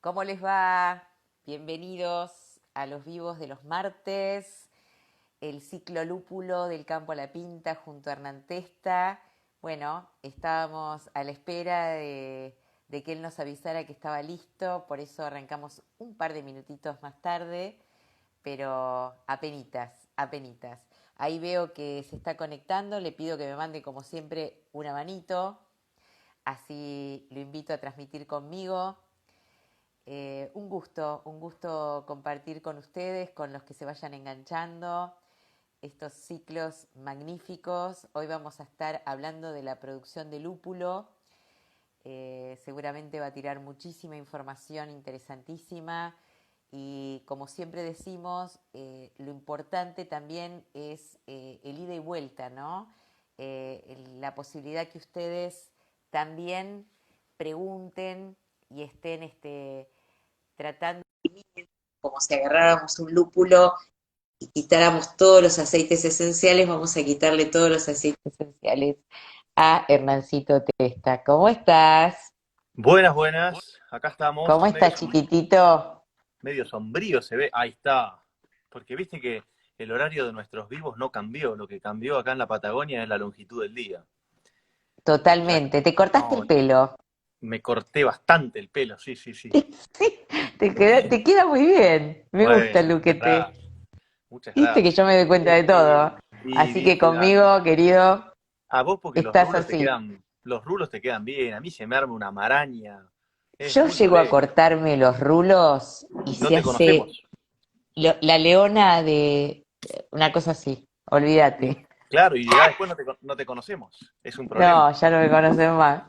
¿Cómo les va? Bienvenidos a los vivos de los martes, el ciclo lúpulo del campo a la pinta junto a Hernán Testa. Bueno, estábamos a la espera de que él nos avisara que estaba listo, por eso arrancamos un par de minutitos más tarde, pero apenitas, apenitas. Ahí veo que se está conectando, le pido que me mande como siempre una manito, así lo invito a transmitir conmigo. Un gusto compartir con ustedes, con los que se vayan enganchando estos ciclos magníficos. Hoy vamos a estar hablando de la producción de lúpulo. Seguramente va a tirar muchísima información interesantísima y como siempre decimos, lo importante también es el ida y vuelta, ¿no? La posibilidad que ustedes también pregunten y estén tratando como si agarráramos un lúpulo y quitáramos todos los aceites esenciales, vamos a quitarle todos los aceites esenciales a Hernancito Testa. ¿Cómo estás? Buenas, buenas. Acá estamos, ¿Cómo estás, chiquitito? medio sombrío se ve. Ahí está. Porque viste que el horario de nuestros vivos no cambió. Lo que cambió acá en la Patagonia es la longitud del día. Ya, Totalmente. ¿Te cortaste no, el pelo? me corté bastante el pelo, sí, sí, sí. Sí, te queda muy bien. Me gusta el Bueno, muchas luquete. gracias. Muchas Viste que gracias. yo me doy cuenta de todo. Y Así que viste, conmigo, querido, a vos porque estás así. los rulos te quedan bien. A mí se me arma una maraña. Es Yo muy llego a molesto. cortarme los rulos y No se te hace conocemos. la leona de una cosa así. Y, Olvídate. claro, y ya después no te conocemos. Es un problema. No, ya no me conocen más.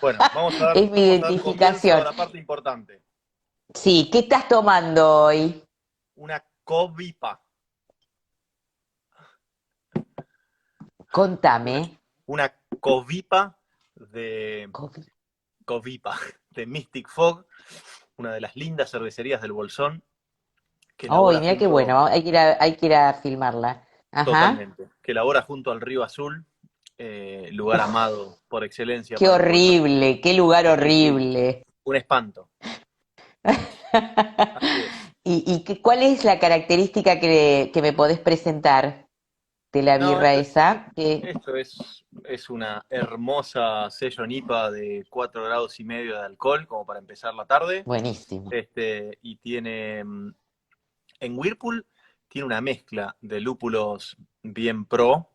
Bueno, Es mi vamos a dar comienzo a identificación. la parte importante. Sí, ¿qué estás tomando hoy? Una covipa. Contame. Una, una covipa de COVID. covipa de Mystic Fog, una de las lindas cervecerías del Bolsón, que Uy, elabora mira qué bueno, hay que ir a filmarla. Ajá. que elabora junto al Río Azul, lugar Uf, amado por excelencia qué para los bolsones. horrible, qué lugar Sí, sí, horrible. un espanto. Así es. ¿Cuál es la característica que me podés presentar de la No, birra esa? esto es una hermosa sello NIPA de 4,5 grados de alcohol, como para empezar la tarde. Buenísimo. Y tiene, en Whirlpool, tiene una mezcla de lúpulos bien pro,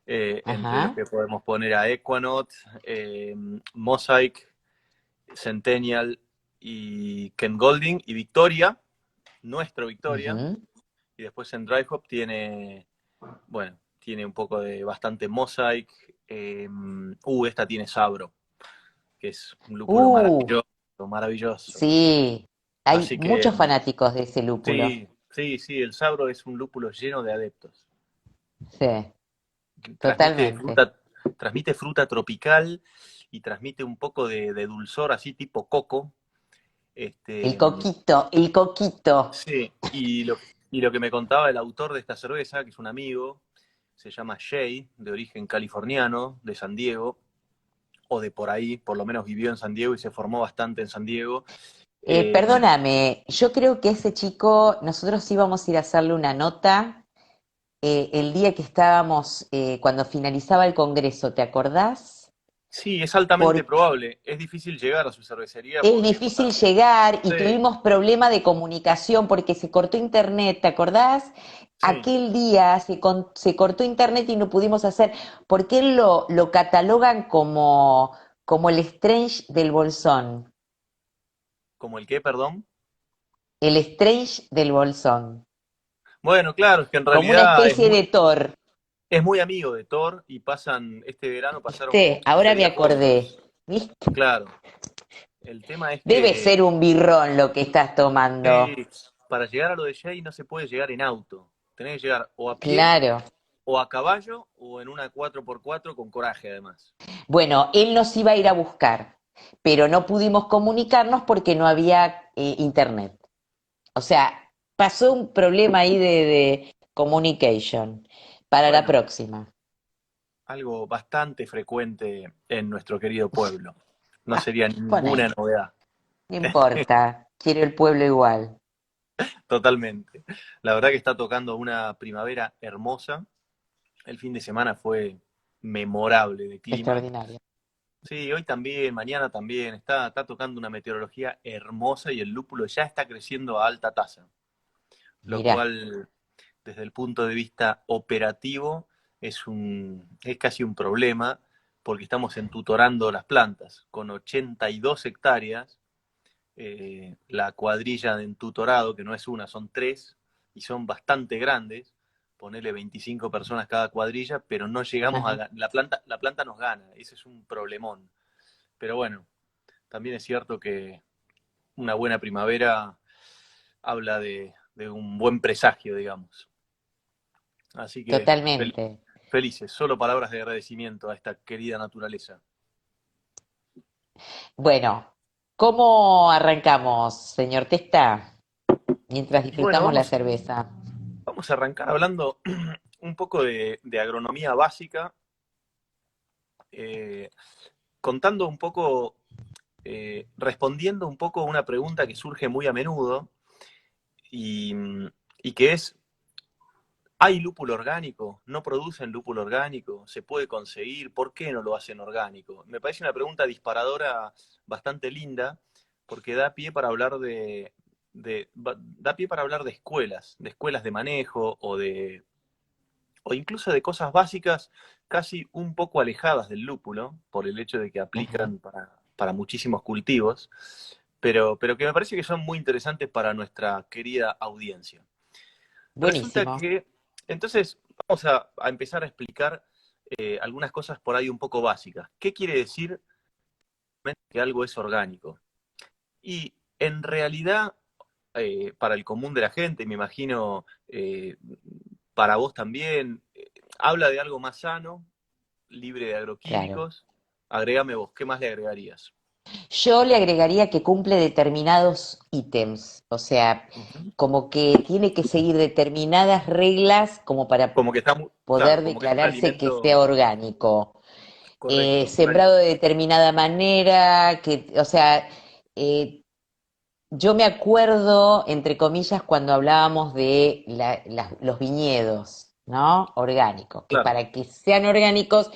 entre los Ajá. que podemos poner a Equanaut, Mosaic, Centennial y Ken Golding y Victoria, nuestro Victoria. Ujú. Y después en Dry Hop tiene un poco de bastante Mosaic. Esta tiene Sabro, que es un lúpulo Uh, maravilloso, maravilloso. sí. Hay Así que muchos fanáticos de ese lúpulo. sí, sí, sí, el Sabro es un lúpulo lleno de adeptos. Sí, Transmite totalmente. fruta, transmite fruta tropical y transmite un poco de dulzor así tipo coco. El Este, coquito, el coquito. sí, y lo que me contaba el autor de esta cerveza, que es un amigo, se llama Jay, de origen californiano, de San Diego, o de por ahí, por lo menos vivió en San Diego y se formó bastante en San Diego. Eh, Perdóname, yo creo que ese chico, nosotros íbamos a ir a hacerle una nota el día que estábamos, cuando finalizaba el congreso, ¿te acordás? sí, es altamente Porque probable. Es difícil llegar a su cervecería es porque difícil llegar y sí, tuvimos problema de comunicación porque se cortó internet, ¿te acordás? sí, Aquel día se cortó internet y no pudimos hacer, porque él lo catalogan como el Strange del Bolsón, como el que, perdón. el Strange del Bolsón, Bueno, claro, es que en como una realidad especie de Thor. es muy amigo de Thor y este verano pasaron como ¿Viste? 15 Ahora me días acordé. juntos. ¿Viste? Claro, el tema es Debe que ser un birrón lo que estás sí, tomando. para llegar a lo de Jay no se puede llegar en auto. Tenés que llegar o a pie, Claro. o a caballo, o en una 4x4 con coraje además. Bueno, él nos iba a ir a buscar, pero no pudimos comunicarnos porque no había internet. O sea, pasó un problema ahí de communication para la Bueno, próxima. algo bastante frecuente en nuestro querido pueblo. No sería Ponele. ninguna novedad. No importa, quiero el pueblo igual. Totalmente. La verdad que está tocando una primavera hermosa. El fin de semana fue memorable de clima. Extraordinario. Sí, hoy también, mañana también. Está tocando una meteorología hermosa y el lúpulo ya está creciendo a alta tasa, lo Mira, cual desde el punto de vista operativo es casi un problema porque estamos entutorando las plantas. Con 82 hectáreas, la cuadrilla de entutorado, que no es una, son tres, y son bastante grandes, ponerle 25 personas cada cuadrilla, pero no llegamos ajá, a... la planta nos gana, ese es un problemón. Pero bueno, también es cierto que una buena primavera habla de un buen presagio, digamos. Así que totalmente. felices, solo palabras de agradecimiento a esta querida naturaleza. Bueno, ¿cómo arrancamos, señor Testa? Mientras Bueno, disfrutamos la cerveza. vamos a arrancar hablando un poco de agronomía básica, eh, contando un poco, respondiendo un poco a una pregunta que surge muy a menudo y, y que es, ¿hay lúpulo orgánico? ¿No producen lúpulo orgánico? ¿Se puede conseguir? ¿Por qué no lo hacen orgánico? Me parece una pregunta disparadora bastante linda porque da pie para hablar da pie para hablar de escuelas de manejo o incluso de cosas básicas casi un poco alejadas del lúpulo, por el hecho de que Ajá. aplican para muchísimos cultivos, pero que me parece que son muy interesantes para nuestra querida audiencia. Resulta Buenísimo. que, entonces, vamos a empezar a explicar algunas cosas por ahí un poco básicas. ¿Qué quiere decir que algo es orgánico? Y en realidad, para el común de la gente, me imagino, para vos también, habla de algo más sano, libre de Claro. agroquímicos. Agrégame vos, ¿qué más le agregarías? Yo le agregaría que cumple determinados ítems, o sea, Ujú. como que tiene que seguir determinadas reglas como para Como que está muy, claro, poder como que es un declararse que sea alimento orgánico. correcto. Sembrado de determinada manera, que, o sea, eh, yo me acuerdo, entre comillas, cuando hablábamos de los viñedos, ¿no? Orgánicos, que Claro, para que sean orgánicos,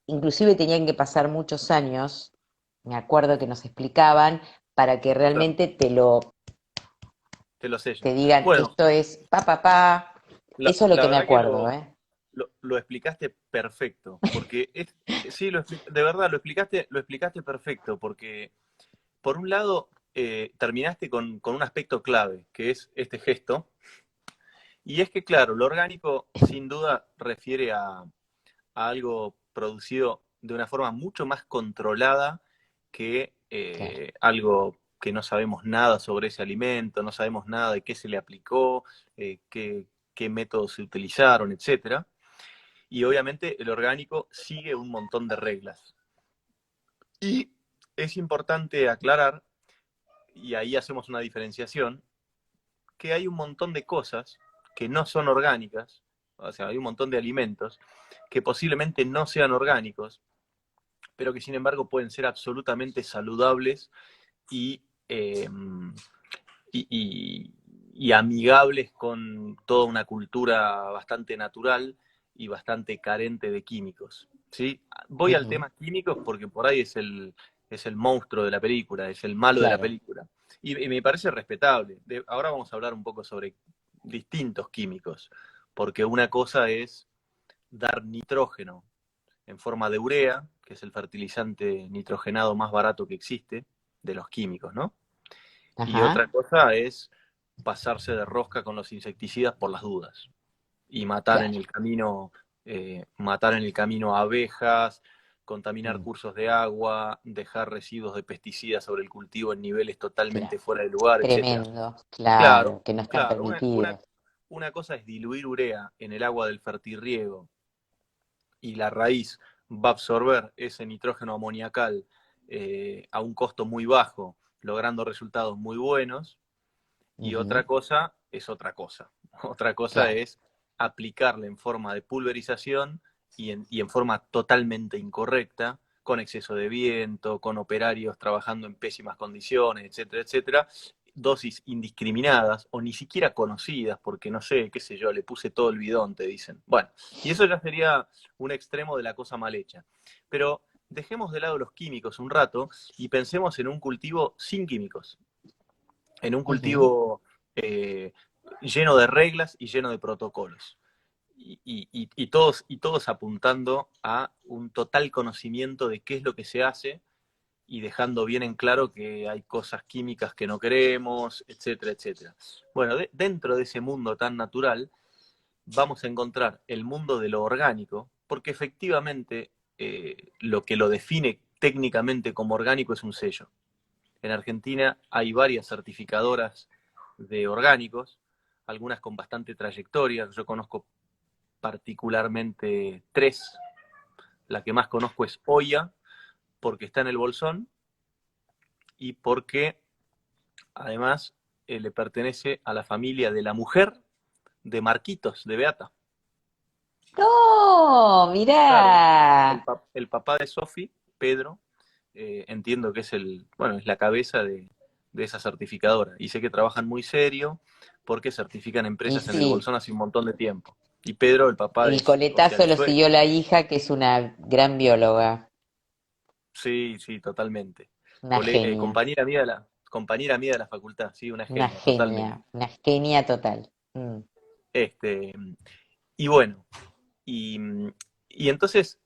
inclusive tenían que pasar muchos años, me acuerdo que nos explicaban, para que claro, realmente te lo te sellen. digan, Bueno, esto es pa. Eso es lo la que me verdad que acuerdo, ¿eh? lo explicaste perfecto, porque sí, de verdad, lo explicaste perfecto, porque por un lado terminaste con un aspecto clave, que es este gesto, y es que, claro, lo orgánico sin duda refiere a algo producido de una forma mucho más controlada que Claro. algo que no sabemos nada sobre ese alimento, no sabemos nada de qué se le aplicó, qué métodos se utilizaron, etcétera. Y obviamente el orgánico sigue un montón de reglas. Y es importante aclarar, y ahí hacemos una diferenciación, que hay un montón de cosas que no son orgánicas, o sea, hay un montón de alimentos que posiblemente no sean orgánicos, pero que sin embargo pueden ser absolutamente saludables y, eh, y, y, y amigables con toda una cultura bastante natural y bastante carente de químicos. ¿Sí? Voy al Ujú. tema químicos porque por ahí es el monstruo de la película, es el malo de la Claro, película. Y me parece respetable. Ahora vamos a hablar un poco sobre distintos químicos, porque una cosa es dar nitrógeno en forma de urea, que es el fertilizante nitrogenado más barato que existe de los químicos, ¿no? Y otra ajá, cosa es pasarse de rosca con los insecticidas por las dudas y claro. matar en el camino abejas, contaminar Mm, cursos de agua, dejar residuos de pesticidas sobre el cultivo en niveles claro. totalmente fuera de lugar, etcétera. Tremendo, Claro, claro, que no están claro. permitidos. Una cosa es diluir urea en el agua del fertirriego y la raíz va a absorber ese nitrógeno amoniacal a un costo muy bajo, logrando resultados muy buenos. Y Ujú, otra cosa es otra cosa. Otra cosa claro, es aplicarle en forma de pulverización y en forma totalmente incorrecta, con exceso de viento, con operarios trabajando en pésimas condiciones, etcétera, etcétera, dosis indiscriminadas o ni siquiera conocidas, porque no sé, qué sé yo, le puse todo el bidón, te dicen. Bueno, y eso ya sería un extremo de la cosa mal hecha. Pero dejemos de lado los químicos un rato y pensemos en un cultivo sin químicos, en un Ujú. cultivo lleno de reglas y lleno de protocolos. Y todos apuntando a un total conocimiento de qué es lo que se hace y dejando bien en claro que hay cosas químicas que no queremos, etcétera, etcétera. Bueno, dentro de ese mundo tan natural vamos a encontrar el mundo de lo orgánico, porque efectivamente lo que lo define técnicamente como orgánico es un sello. En Argentina hay varias certificadoras de orgánicos, algunas con bastante trayectoria. Yo conozco particularmente tres. La que más conozco es Oya, porque está en el Bolsón y porque además le pertenece a la familia de la mujer de Marquitos, de Beata. No, Claro, mirá. el papá de Sofi, Pedro, entiendo que es es la cabeza de esa certificadora. Y sé que trabajan muy serio porque certifican Y empresas en el sí, Bolsón hace un montón de tiempo. Y Pedro, el papá el es, o sea, coletazo de lo siguió la hija, que es una gran bióloga, sí, sí, totalmente. una genia, Compañera mía de la facultad, sí, una genia, totalmente. una genia total. Mm, Este, y bueno, y, y entonces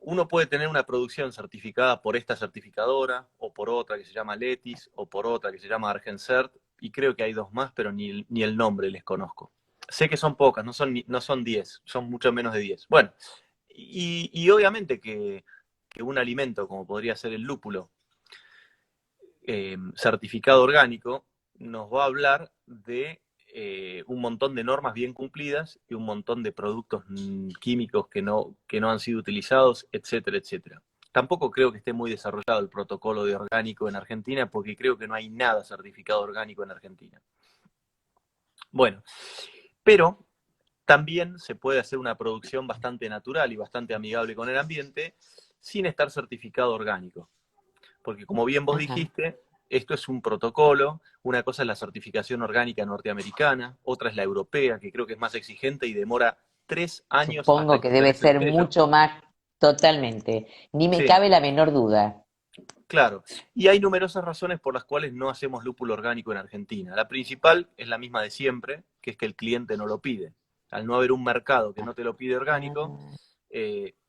uno puede tener una producción certificada por esta certificadora, o por otra que se llama Letis, o por otra que se llama Argencert, y creo que hay dos más, pero ni el nombre les conozco. Sé que son pocas, no son 10, son mucho menos de 10. Bueno, y obviamente que un alimento como podría ser el lúpulo, certificado orgánico, nos va a hablar de un montón de normas bien cumplidas y un montón de productos químicos que no han sido utilizados, etcétera, etcétera. Tampoco creo que esté muy desarrollado el protocolo de orgánico en Argentina, porque creo que no hay nada certificado orgánico en Argentina. Bueno, pero también se puede hacer una producción bastante natural y bastante amigable con el ambiente sin estar certificado orgánico. Porque como bien vos ajá. dijiste, esto es un protocolo, una cosa es la certificación orgánica norteamericana, otra es la europea, que creo que es más exigente y demora 3 años hasta Supongo que que debe obtenés el ser sello. mucho más totalmente. Ni me Sí, cabe la menor duda. claro. Y hay numerosas razones por las cuales no hacemos lúpulo orgánico en Argentina. La principal es la misma de siempre, que es que el cliente no lo pide. Al no haber un mercado que no te lo pide orgánico, Ah,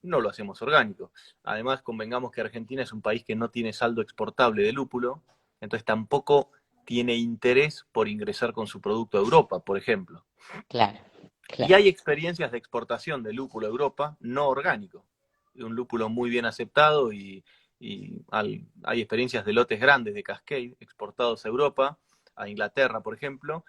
no lo hacemos orgánico. Además, convengamos que Argentina es un país que no tiene saldo exportable de lúpulo, entonces tampoco tiene interés por ingresar con su producto a Europa, por ejemplo. claro, Y claro. hay experiencias de exportación de lúpulo a Europa no orgánico, un lúpulo muy bien aceptado y hay experiencias de lotes grandes de Cascade exportados a Europa, a Inglaterra, por ejemplo,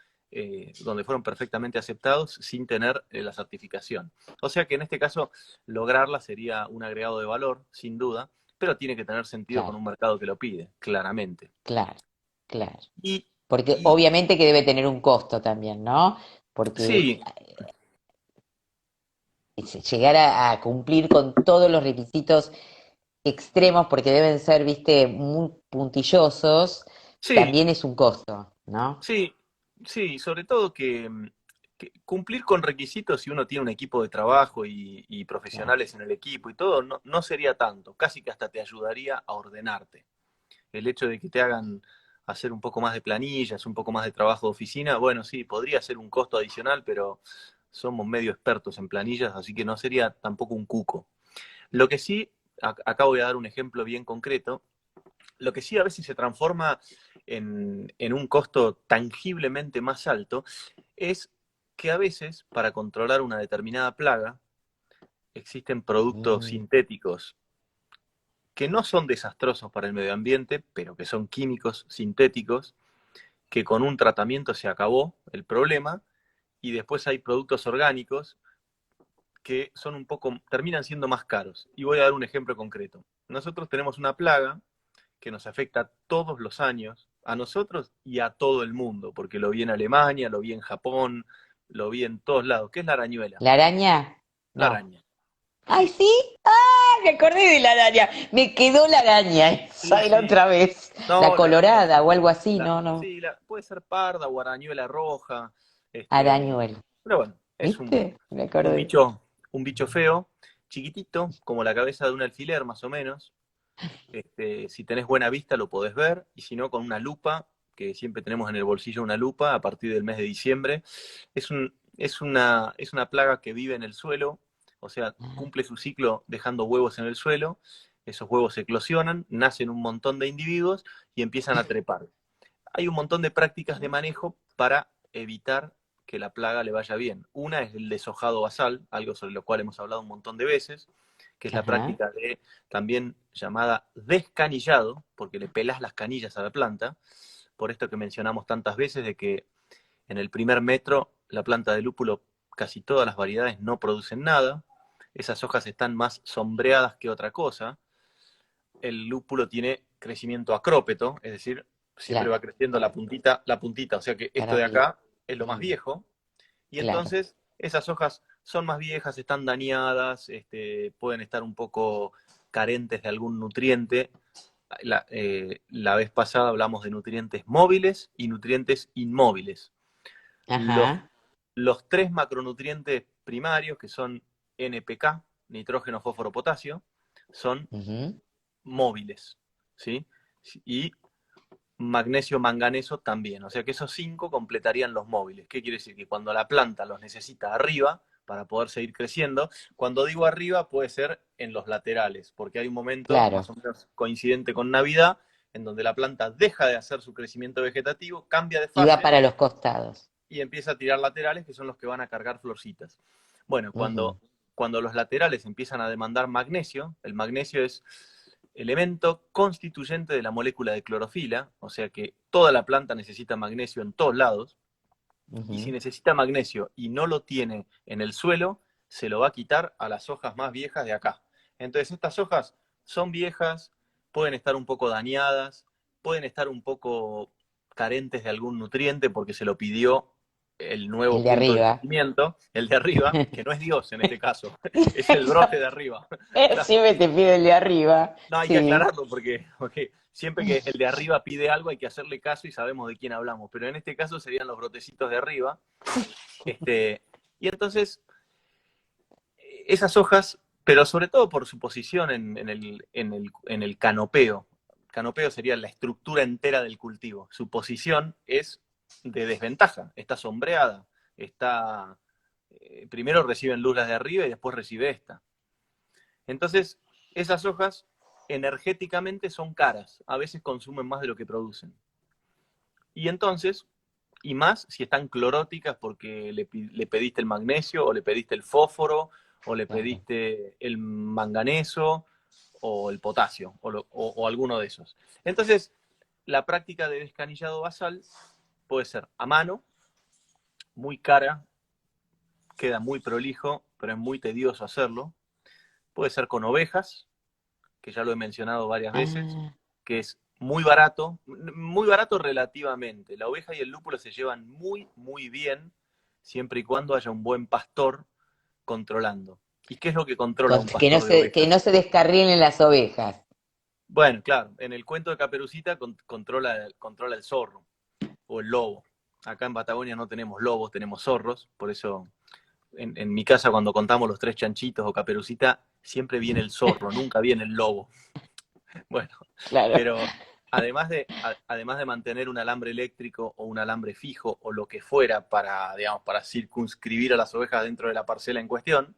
donde fueron perfectamente aceptados sin tener la certificación. O sea que en este caso lograrla sería un agregado de valor, sin duda, pero tiene que tener sentido con Claro, un mercado que lo pide, claramente. claro, claro. Y, Porque y obviamente que debe tener un costo también, ¿no? Porque sí, llegar a cumplir con todos los requisitos extremos, porque deben ser, viste, muy puntillosos, sí, también es un costo, ¿no? sí, sí, sobre todo que cumplir con requisitos si uno tiene un equipo de trabajo y Claro, profesionales en el equipo y todo, no sería tanto, casi que hasta te ayudaría a ordenarte. El hecho de que te hagan hacer un poco más de planillas, un poco más de trabajo de oficina, bueno, sí, podría ser un costo adicional, pero somos medio expertos en planillas, así que no sería tampoco un cuco. Lo que sí, acá voy a dar un ejemplo bien concreto, lo que sí a veces se transforma en un costo tangiblemente más alto es que a veces para controlar una determinada plaga existen productos sí, sintéticos que no son desastrosos para el medio ambiente, pero que son químicos sintéticos, que con un tratamiento se acabó el problema, y después hay productos orgánicos que son terminan siendo más caros. Y voy a dar un ejemplo concreto. Nosotros tenemos una plaga que nos afecta todos los años, a nosotros y a todo el mundo, porque lo vi en Alemania, lo vi en Japón, lo vi en todos lados, que es la arañuela, ¿la araña? la No. araña. ¡Ay, Sí, sí! Me acordé de la araña. Me quedó la araña esa Sí, de la sí. otra vez. La No, colorada o algo así, no, no. sí, puede ser parda o arañuela roja. Este, Arañuelo. pero bueno, es ¿Viste? Me un acordé. bicho, un bicho feo, chiquitito, como la cabeza de un alfiler más o menos. Si tenés buena vista lo podés ver, y si no, con una lupa, que siempre tenemos en el bolsillo una lupa a partir del mes de diciembre. Es una plaga que vive en el suelo, o sea, cumple su ciclo dejando huevos en el suelo. Esos huevos se eclosionan, nacen un montón de individuos y empiezan a trepar. Hay un montón de prácticas de manejo para evitar que la plaga le vaya bien. Una es el deshojado basal, algo sobre lo cual hemos hablado un montón de veces, que es la Ajá. práctica de también llamada descanillado, porque le pelás las canillas a la planta, por esto que mencionamos tantas veces de que en el primer metro la planta de lúpulo, casi todas las variedades no producen nada, esas hojas están más sombreadas que otra cosa, el lúpulo tiene crecimiento acrópeto, es decir, siempre Claro, va creciendo la puntita, o sea que para esto de arriba. acá es lo más viejo, y Claro. entonces esas hojas son más viejas, están dañadas, pueden estar un poco carentes de algún nutriente. La vez pasada hablamos de nutrientes móviles y nutrientes inmóviles. Los, Ajá. los tres macronutrientes primarios, que son NPK, nitrógeno, fósforo, potasio, son Ujú. móviles, ¿sí? Y magnesio, manganeso también. O sea que esos 5 completarían los móviles. ¿Qué quiere decir? Que cuando la planta los necesita arriba para poder seguir creciendo, cuando digo arriba puede ser en los laterales, porque hay un momento Claro. más o menos coincidente con Navidad en donde la planta deja de hacer su crecimiento vegetativo, cambia de Y va fase para los costados. y empieza a tirar laterales, que son los que van a cargar florcitas. Bueno, Ujú. cuando los laterales empiezan a demandar magnesio, el magnesio es elemento constituyente de la molécula de clorofila, o sea que toda la planta necesita magnesio en todos lados, y si Ujú. necesita magnesio y no lo tiene en el suelo, se lo va a quitar a las hojas más viejas de acá. Entonces estas hojas son viejas, pueden estar un poco dañadas, pueden estar un poco carentes de algún nutriente porque se lo pidió el El nuevo de punto de arriba. crecimiento, el de arriba, que no es Dios en este caso, es el brote de arriba. Claro. Siempre te pido el de arriba. No, hay que Sí. aclararlo porque siempre que el de arriba pide algo hay que hacerle caso y sabemos de quién hablamos, pero en este caso serían los brotecitos de arriba. Y entonces, esas hojas, pero sobre todo por su posición en el canopeo. Canopeo sería la estructura entera del cultivo. Su posición es de desventaja, está sombreada, primero reciben luz las de arriba y después recibe esta. Entonces, esas hojas energéticamente son caras, a veces consumen más de lo que producen. Y entonces, y más si están cloróticas porque le pediste el magnesio o le pediste el fósforo o le Claro. pediste el manganeso o el potasio o alguno de esos. Entonces, la práctica de descanillado basal puede ser a mano, muy cara, queda muy prolijo, pero es muy tedioso hacerlo. Puede ser con ovejas, que ya lo he mencionado varias veces, Ah, que es muy barato relativamente. La oveja y el lúpulo se llevan muy, muy bien, siempre y cuando haya un buen pastor controlando. ¿Y qué es lo que controla un pastor de que no ovejas? se descarrilen las ovejas. Bueno, claro, en el cuento de Caperucita controla el zorro o el lobo. Acá en Patagonia no tenemos lobos, tenemos zorros, por eso en mi casa cuando contamos los tres chanchitos o Caperucita, siempre viene el zorro, nunca viene el lobo. Bueno, Claro. pero además de mantener un alambre eléctrico o un alambre fijo o lo que fuera para circunscribir a las ovejas dentro de la parcela en cuestión,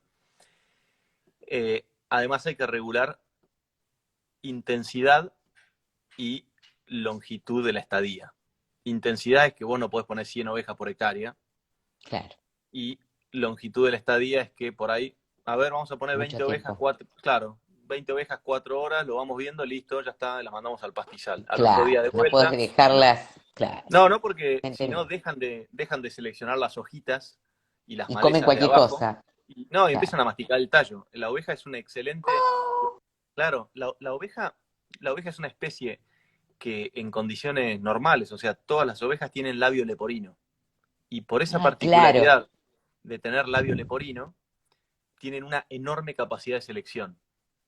además hay que regular intensidad y longitud de la estadía. Intensidad es que vos no podés poner 100 ovejas por hectárea, Claro. y longitud de la estadía es que por ahí, a ver, vamos a poner Mucho 20 ovejas, tiempo. claro, 20 ovejas, 4 horas, lo vamos viendo, listo, ya está, las mandamos al pastizal. Al otro día Claro. de No puedes vuelta. dejarlas. Claro. No, no, porque ¿Me si no entendés? dejan de seleccionar las hojitas y las Y comen malezas de cualquier abajo, cosa. y Claro. empiezan a masticar el tallo. La oveja es una excelente, claro, la oveja es una especie que en condiciones normales, o sea, todas las ovejas tienen labio leporino. Y por esa Ah, claro. particularidad de tener labio leporino, tienen una enorme capacidad de selección.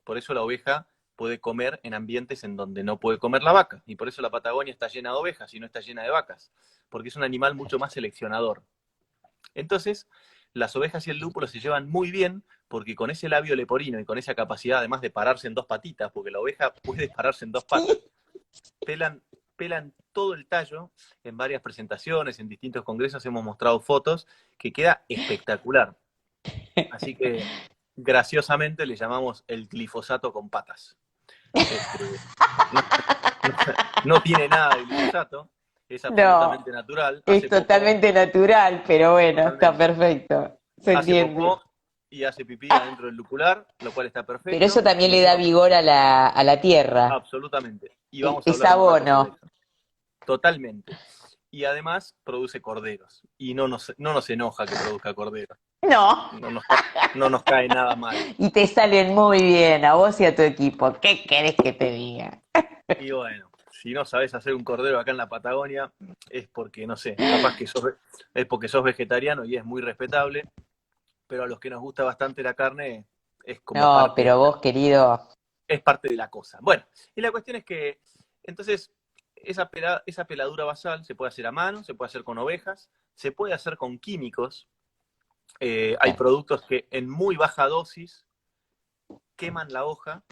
Por eso la oveja puede comer en ambientes en donde no puede comer la vaca. Y por eso la Patagonia está llena de ovejas y no está llena de vacas. Porque es un animal mucho más seleccionador. Entonces, las ovejas y el lúpulo se llevan muy bien porque con ese labio leporino y con esa capacidad además de pararse en dos patitas, porque la oveja puede pararse en dos patas, pelan, pelan todo el tallo. En varias presentaciones, en distintos congresos hemos mostrado fotos que queda espectacular. Así que graciosamente le llamamos el glifosato con patas. No, no, no tiene nada de glifosato, es No, absolutamente natural. es Hace popó, totalmente natural, pero bueno, está totalmente. perfecto, se Hace entiende. popó y hace pipí adentro del lupular, lo cual está Pero eso perfecto. también le da Nosotros, vigor a la tierra, absolutamente. Y vamos a es hablar en un rato sobre abono. eso. Totalmente. Y además produce corderos. Y no nos enoja que produzca corderos. No, No nos, no nos cae nada mal. y te salen muy bien a vos y a tu equipo. ¿Qué querés que te diga? Y bueno, si no sabes hacer un cordero acá en la Patagonia, es porque, no sé, capaz que es porque sos vegetariano y es muy respetable, pero a los que nos gusta bastante la carne es como No, parte pero de vos, querido, es parte de la cosa. Bueno, y la cuestión es que, entonces, esa peladura basal se puede hacer a mano, se puede hacer con ovejas, se puede hacer con químicos. Hay claro, productos que en muy baja dosis queman la hoja,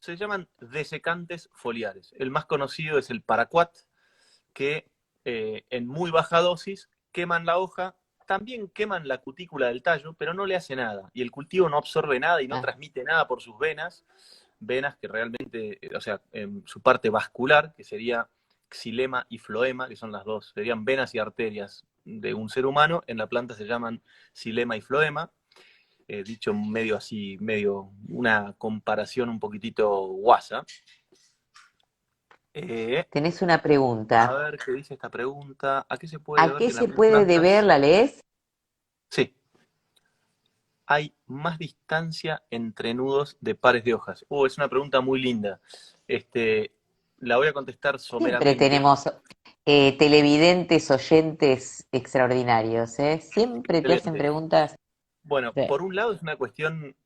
se llaman desecantes foliares. El más conocido es el paraquat, que en muy baja dosis queman la hoja, también queman la cutícula del tallo, pero no le hace nada. Y el cultivo no absorbe nada y no ah, transmite nada por sus venas, venas que realmente, o sea, en su parte vascular, que sería xilema y floema, que son las dos, serían venas y arterias de un ser humano, en la planta se llaman xilema y floema, dicho medio así, medio una comparación un poquitito guasa. Eh, tenés una a pregunta. ver qué dice esta pregunta. ¿A qué se puede ¿A deber qué que se las puede deber plantas? la lees? Sí, hay más distancia entre nudos de pares de hojas. Es una pregunta muy linda. Este, la voy a contestar Siempre someramente. tenemos televidentes, oyentes extraordinarios, ¿eh? Siempre te hacen Excelente. preguntas. Bueno, Sí. por un lado es una cuestión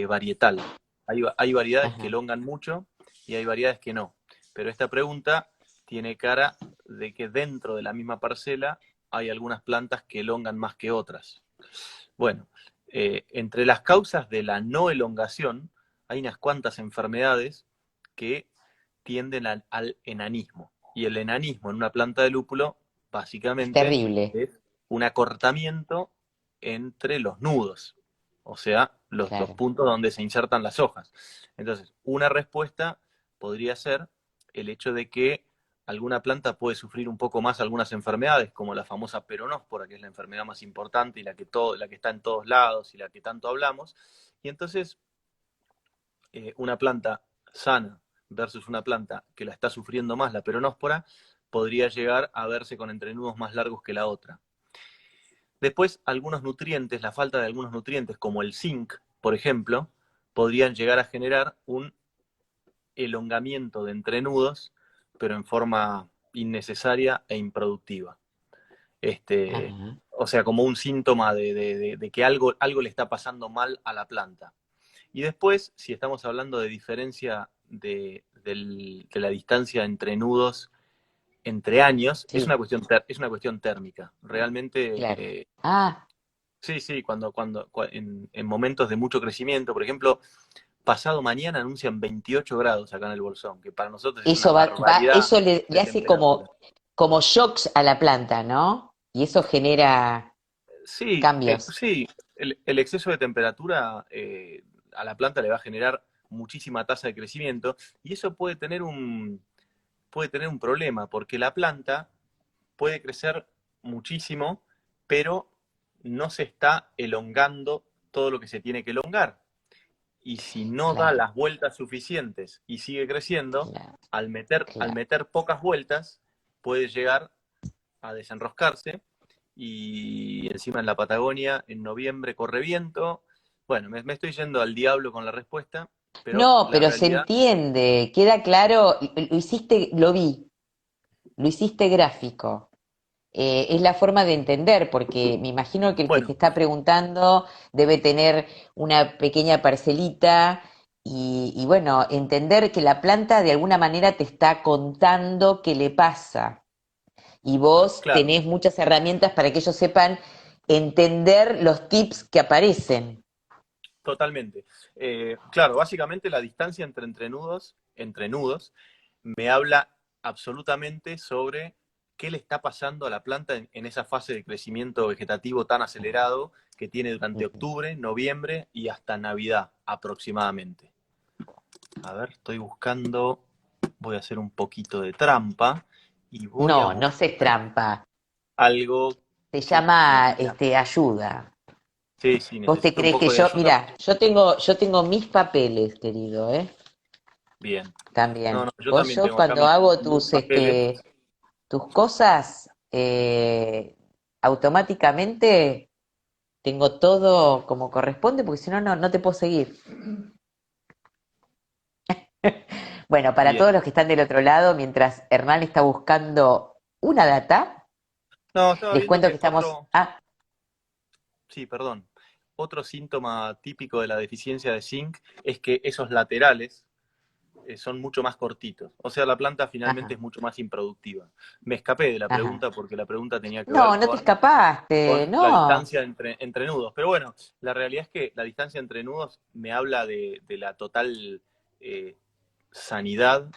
varietal. Hay variedades que Ajá. elongan mucho y hay variedades que no. Pero esta pregunta tiene cara de que dentro de la misma parcela hay algunas plantas que elongan más que otras. Bueno, entre las causas de la no elongación hay unas cuantas enfermedades que tienden al enanismo. Y el enanismo en una planta de lúpulo Es básicamente terrible, es un acortamiento entre los nudos, o sea, los claro. puntos donde se insertan las hojas. Entonces, una respuesta podría ser el hecho de que alguna planta puede sufrir un poco más algunas enfermedades, como la famosa peronóspora, que es la enfermedad más importante y la que está en todos lados y la que tanto hablamos. Y entonces, una planta sana versus una planta que la está sufriendo más, la peronóspora, podría llegar a verse con entrenudos más largos que la otra. Después, algunos nutrientes, la falta de algunos nutrientes, como el zinc, por ejemplo, podrían llegar a generar un elongamiento de entrenudos, pero en forma innecesaria e improductiva. Ajá. O sea, como un síntoma de que algo le está pasando mal a la planta. Y después, si estamos hablando de diferencia de la distancia entre nudos entre años, Sí, es una cuestión térmica. Realmente, claro. Ah, sí, sí, en momentos de mucho crecimiento, por ejemplo, pasado mañana anuncian 28 grados acá en el Bolsón, que para nosotros es una barbaridad eso le de hace temperatura. como shocks a la planta, ¿no? Y eso genera Sí, cambios. sí, el exceso de temperatura a la planta le va a generar muchísima tasa de crecimiento y eso puede tener un problema, porque la planta puede crecer muchísimo, pero no se está elongando todo lo que se tiene que elongar. Y si no da Claro, las vueltas suficientes y sigue creciendo, claro, al claro. meter pocas vueltas, puede llegar a desenroscarse. Y encima en la Patagonia, en noviembre, corre viento. Bueno, me estoy yendo al diablo con la respuesta, pero No, la pero se realidad, entiende, queda claro, lo hiciste, lo vi, lo hiciste gráfico. es la forma de entender, porque me imagino que el que te Bueno, está preguntando debe tener una pequeña parcelita y bueno, entender que la planta de alguna manera te está contando qué le pasa. Y vos claro, tenés muchas herramientas para que ellos sepan entender los tips que aparecen. totalmente. Claro, básicamente la distancia entre nudos, me habla absolutamente sobre qué le está pasando a la planta en esa fase de crecimiento vegetativo tan acelerado que tiene durante Ujú. octubre, noviembre y hasta Navidad aproximadamente. A ver, estoy buscando, voy a hacer un poquito de trampa y voy a No, no se buscar trampa. algo, Se sí, no, llama mira, ayuda. sí, sí, ¿Vos te necesito un crees que poco de yo, ayuda. mira, yo tengo mis papeles, querido, ¿eh? Bien. No, También. no, yo Vos, también yo tengo acá cuando hago mis papeles. tus cosas, automáticamente tengo todo como corresponde, porque si no, no te puedo seguir. Bueno, para Bien. todos los que están del otro lado, mientras Hernán está buscando una data, No, estaba les viendo cuento que que estamos. Ah, sí, perdón. Otro síntoma típico de la deficiencia de zinc es que esos laterales son mucho más cortitos. O sea, la planta finalmente ajá, es mucho más improductiva. Me escapé de la ajá. pregunta porque la pregunta tenía que No, ver no te escapaste, con la no. distancia entre nudos. Pero bueno, la realidad es que la distancia entre nudos me habla de la total eh, sanidad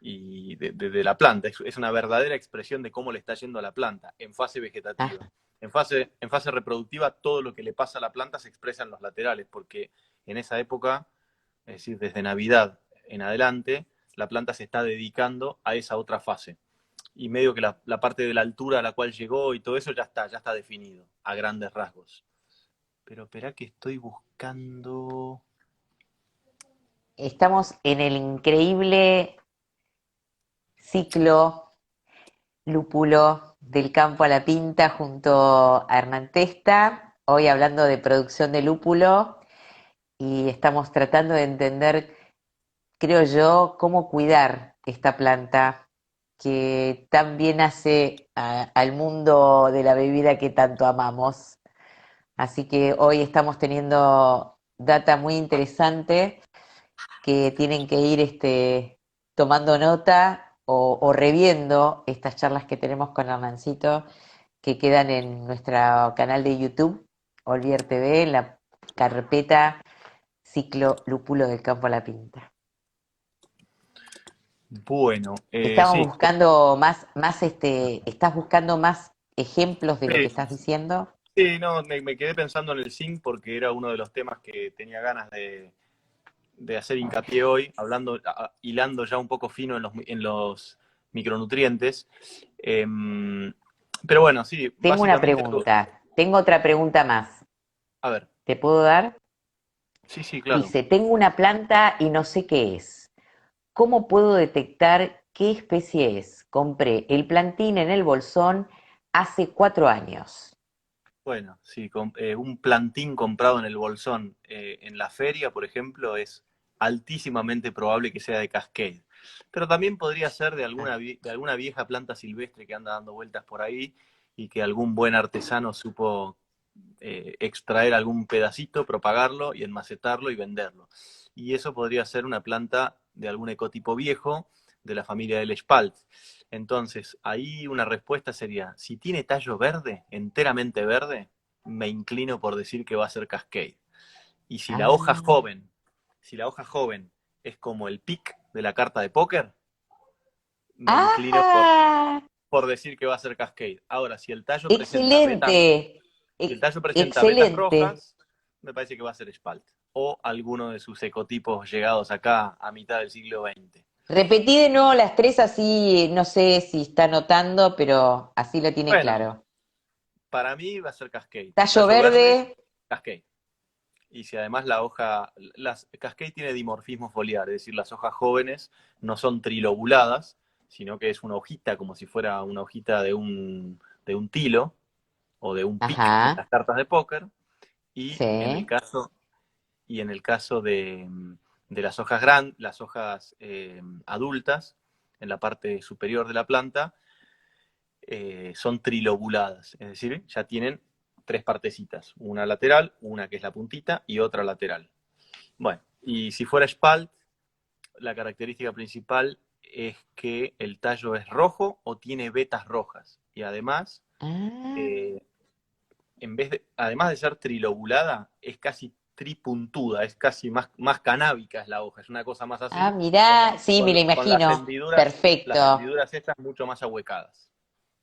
y de la planta. Es una verdadera expresión de cómo le está yendo a la planta en fase vegetativa. Ajá. En fase reproductiva, todo lo que le pasa a la planta se expresa en los laterales, porque en esa época, es decir, desde Navidad en adelante, la planta se está dedicando a esa otra fase. Y medio que la parte de la altura a la cual llegó y todo eso ya está definido, a grandes rasgos. Pero espera que estoy buscando. Estamos en el increíble ciclo lúpulo del campo a la pinta junto a Hernán Testa, hoy hablando de producción de lúpulo y estamos tratando de entender, creo yo, cómo cuidar esta planta que tan bien hace al mundo de la bebida que tanto amamos. Así que hoy estamos teniendo data muy interesante que tienen que ir tomando nota o reviendo estas charlas que tenemos con Hernancito que quedan en nuestro canal de YouTube, Olvier TV, en la carpeta Ciclo Lúpulo del Campo a la Pinta. Bueno, Estamos sí, buscando estás buscando más ejemplos de lo que sí, estás diciendo. sí, no, me quedé pensando en el zinc porque era uno de los temas que tenía ganas de hacer hincapié hoy, hilando ya un poco fino en los micronutrientes. Pero bueno, sí, Tengo una básicamente algo. pregunta, tengo otra pregunta más. A ver, ¿Te puedo dar? sí, sí, claro. Dice, tengo una planta y no sé qué es. ¿Cómo puedo detectar qué especie es? Compré el plantín en el bolsón hace 4 años. Bueno, sí, un plantín comprado en el bolsón en la feria, por ejemplo, es altísimamente probable que sea de Cascade. Pero también podría ser Ah, de alguna vieja planta silvestre que anda dando vueltas por ahí y que algún buen artesano supo extraer algún pedacito, propagarlo y enmacetarlo y venderlo. Y eso podría ser una planta de algún ecotipo viejo de la familia del Spalt. Entonces, ahí una respuesta sería, si tiene tallo verde, enteramente verde, me inclino por decir que va a ser Cascade. Y ah, si la hoja joven es como el pic de la carta de póker, me inclino ah, por decir que va a ser Cascade. Ahora, excelente, si el tallo presenta vetas excelente. rojas, me parece que va a ser Spalt. O alguno de sus ecotipos llegados acá a mitad del siglo XX. Repetí de nuevo las tres así, no sé si está notando, pero así lo tiene Bueno, claro. para mí va a ser Cascade. Tallo Tallo verde, verde, Cascade. Y si además la hoja, Cascade tiene dimorfismo foliar, es decir, las hojas jóvenes no son trilobuladas, sino que es una hojita como si fuera una hojita de un tilo o de un pic de ajá, las cartas de póker. Y en el sí. caso, y en el caso de las hojas adultas, en la parte superior de la planta, son trilobuladas, es decir, ya tienen 3 partecitas, una lateral, una que es la puntita y otra lateral. Bueno, y si fuera Spalt, la característica principal es que el tallo es rojo o tiene vetas rojas. Y además, Ah, eh, además de ser trilobulada, es casi tripuntuda, es casi más canábica es la hoja, es una cosa más ah, así, mirá, sí, me lo con imagino. las Perfecto, hendiduras estas mucho más ahuecadas.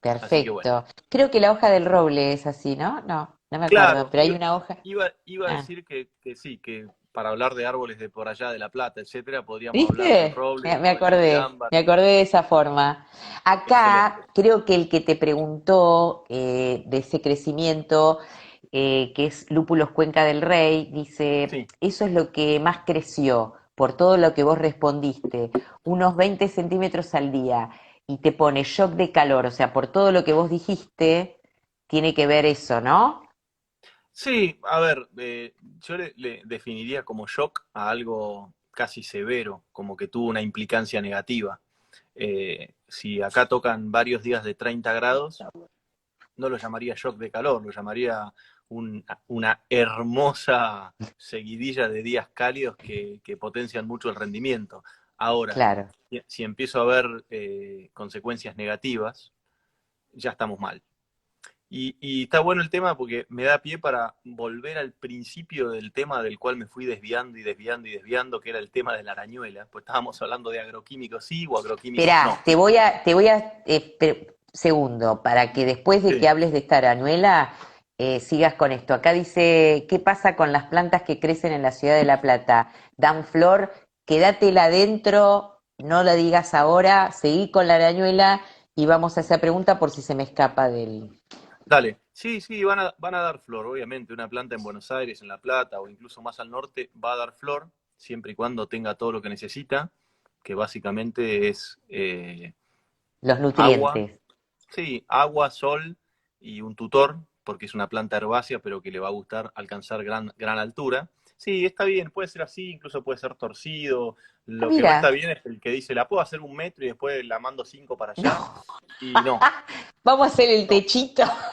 Así que bueno. perfecto. Creo que la hoja del roble es así, ¿no? No, no me acuerdo, Claro, pero hay una hoja. iba a Ah, decir que sí, que para hablar de árboles de por allá de La Plata, etcétera, podríamos hablar del ¿viste? roble Me o del acordé, coirámbar. me acordé de esa forma. Acá Excelente. creo que el que te preguntó de ese crecimiento, que es Lúpulos Cuenca del Rey, dice, Sí, eso es lo que más creció por todo lo que vos respondiste, unos 20 centímetros al día, y te pone shock de calor, o sea, por todo lo que vos dijiste, tiene que ver eso, ¿no? sí, a ver, yo le definiría como shock a algo casi severo, como que tuvo una implicancia negativa. Si acá tocan varios días de 30 grados, no lo llamaría shock de calor, lo llamaría una hermosa seguidilla de días cálidos que potencian mucho el rendimiento. Ahora, Claro. si empiezo a ver consecuencias negativas, ya estamos mal. Y está bueno el tema porque me da pie para volver al principio del tema del cual me fui desviando y desviando y desviando, que era el tema de la arañuela. Pues estábamos hablando de agroquímicos sí o agroquímicos Esperá, no. segundo, para que después de que Sí, hables de esta arañuela, sigas con esto. Acá dice, ¿qué pasa con las plantas que crecen en la ciudad de La Plata? Dan flor, quédatela adentro, no la digas ahora, seguí con la arañuela y vamos a esa pregunta por si se me escapa del... dale. Sí, sí, van a dar flor, obviamente. Una planta en Buenos Aires, en La Plata o incluso más al norte va a dar flor, siempre y cuando tenga todo lo que necesita, que básicamente es los agua. nutrientes. Sí, agua, sol y un tutor, porque es una planta herbácea, pero que le va a gustar alcanzar gran altura. Sí, está bien, puede ser así, incluso puede ser torcido. Ah, Lo que no está mira, bien es el que dice, la puedo hacer 1 metro y después la mando 5 para allá. no, Y no, vamos a hacer el no. techito. Ah,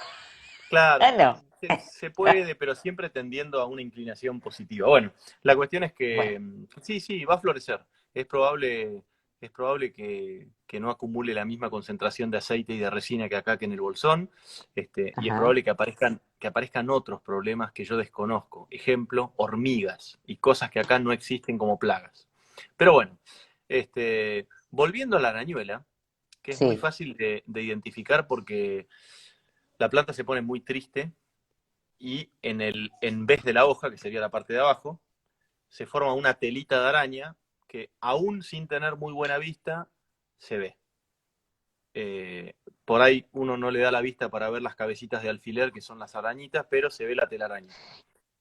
Claro, no. se puede, pero siempre tendiendo a una inclinación positiva. Bueno, la cuestión es Bueno, que sí, sí, va a florecer. Es probable que no acumule la misma concentración de aceite y de resina que acá que en el bolsón, y es ajá, probable que aparezcan otros problemas que yo desconozco. Ejemplo, hormigas y cosas que acá no existen como plagas. Pero bueno, volviendo a la arañuela, que es muy sí. fácil de identificar porque la planta se pone muy triste y en vez de la hoja, que sería la parte de abajo, se forma una telita de araña que aún sin tener muy buena vista, se ve. Por ahí uno no le da la vista para ver las cabecitas de alfiler, que son las arañitas, pero se ve la telaraña.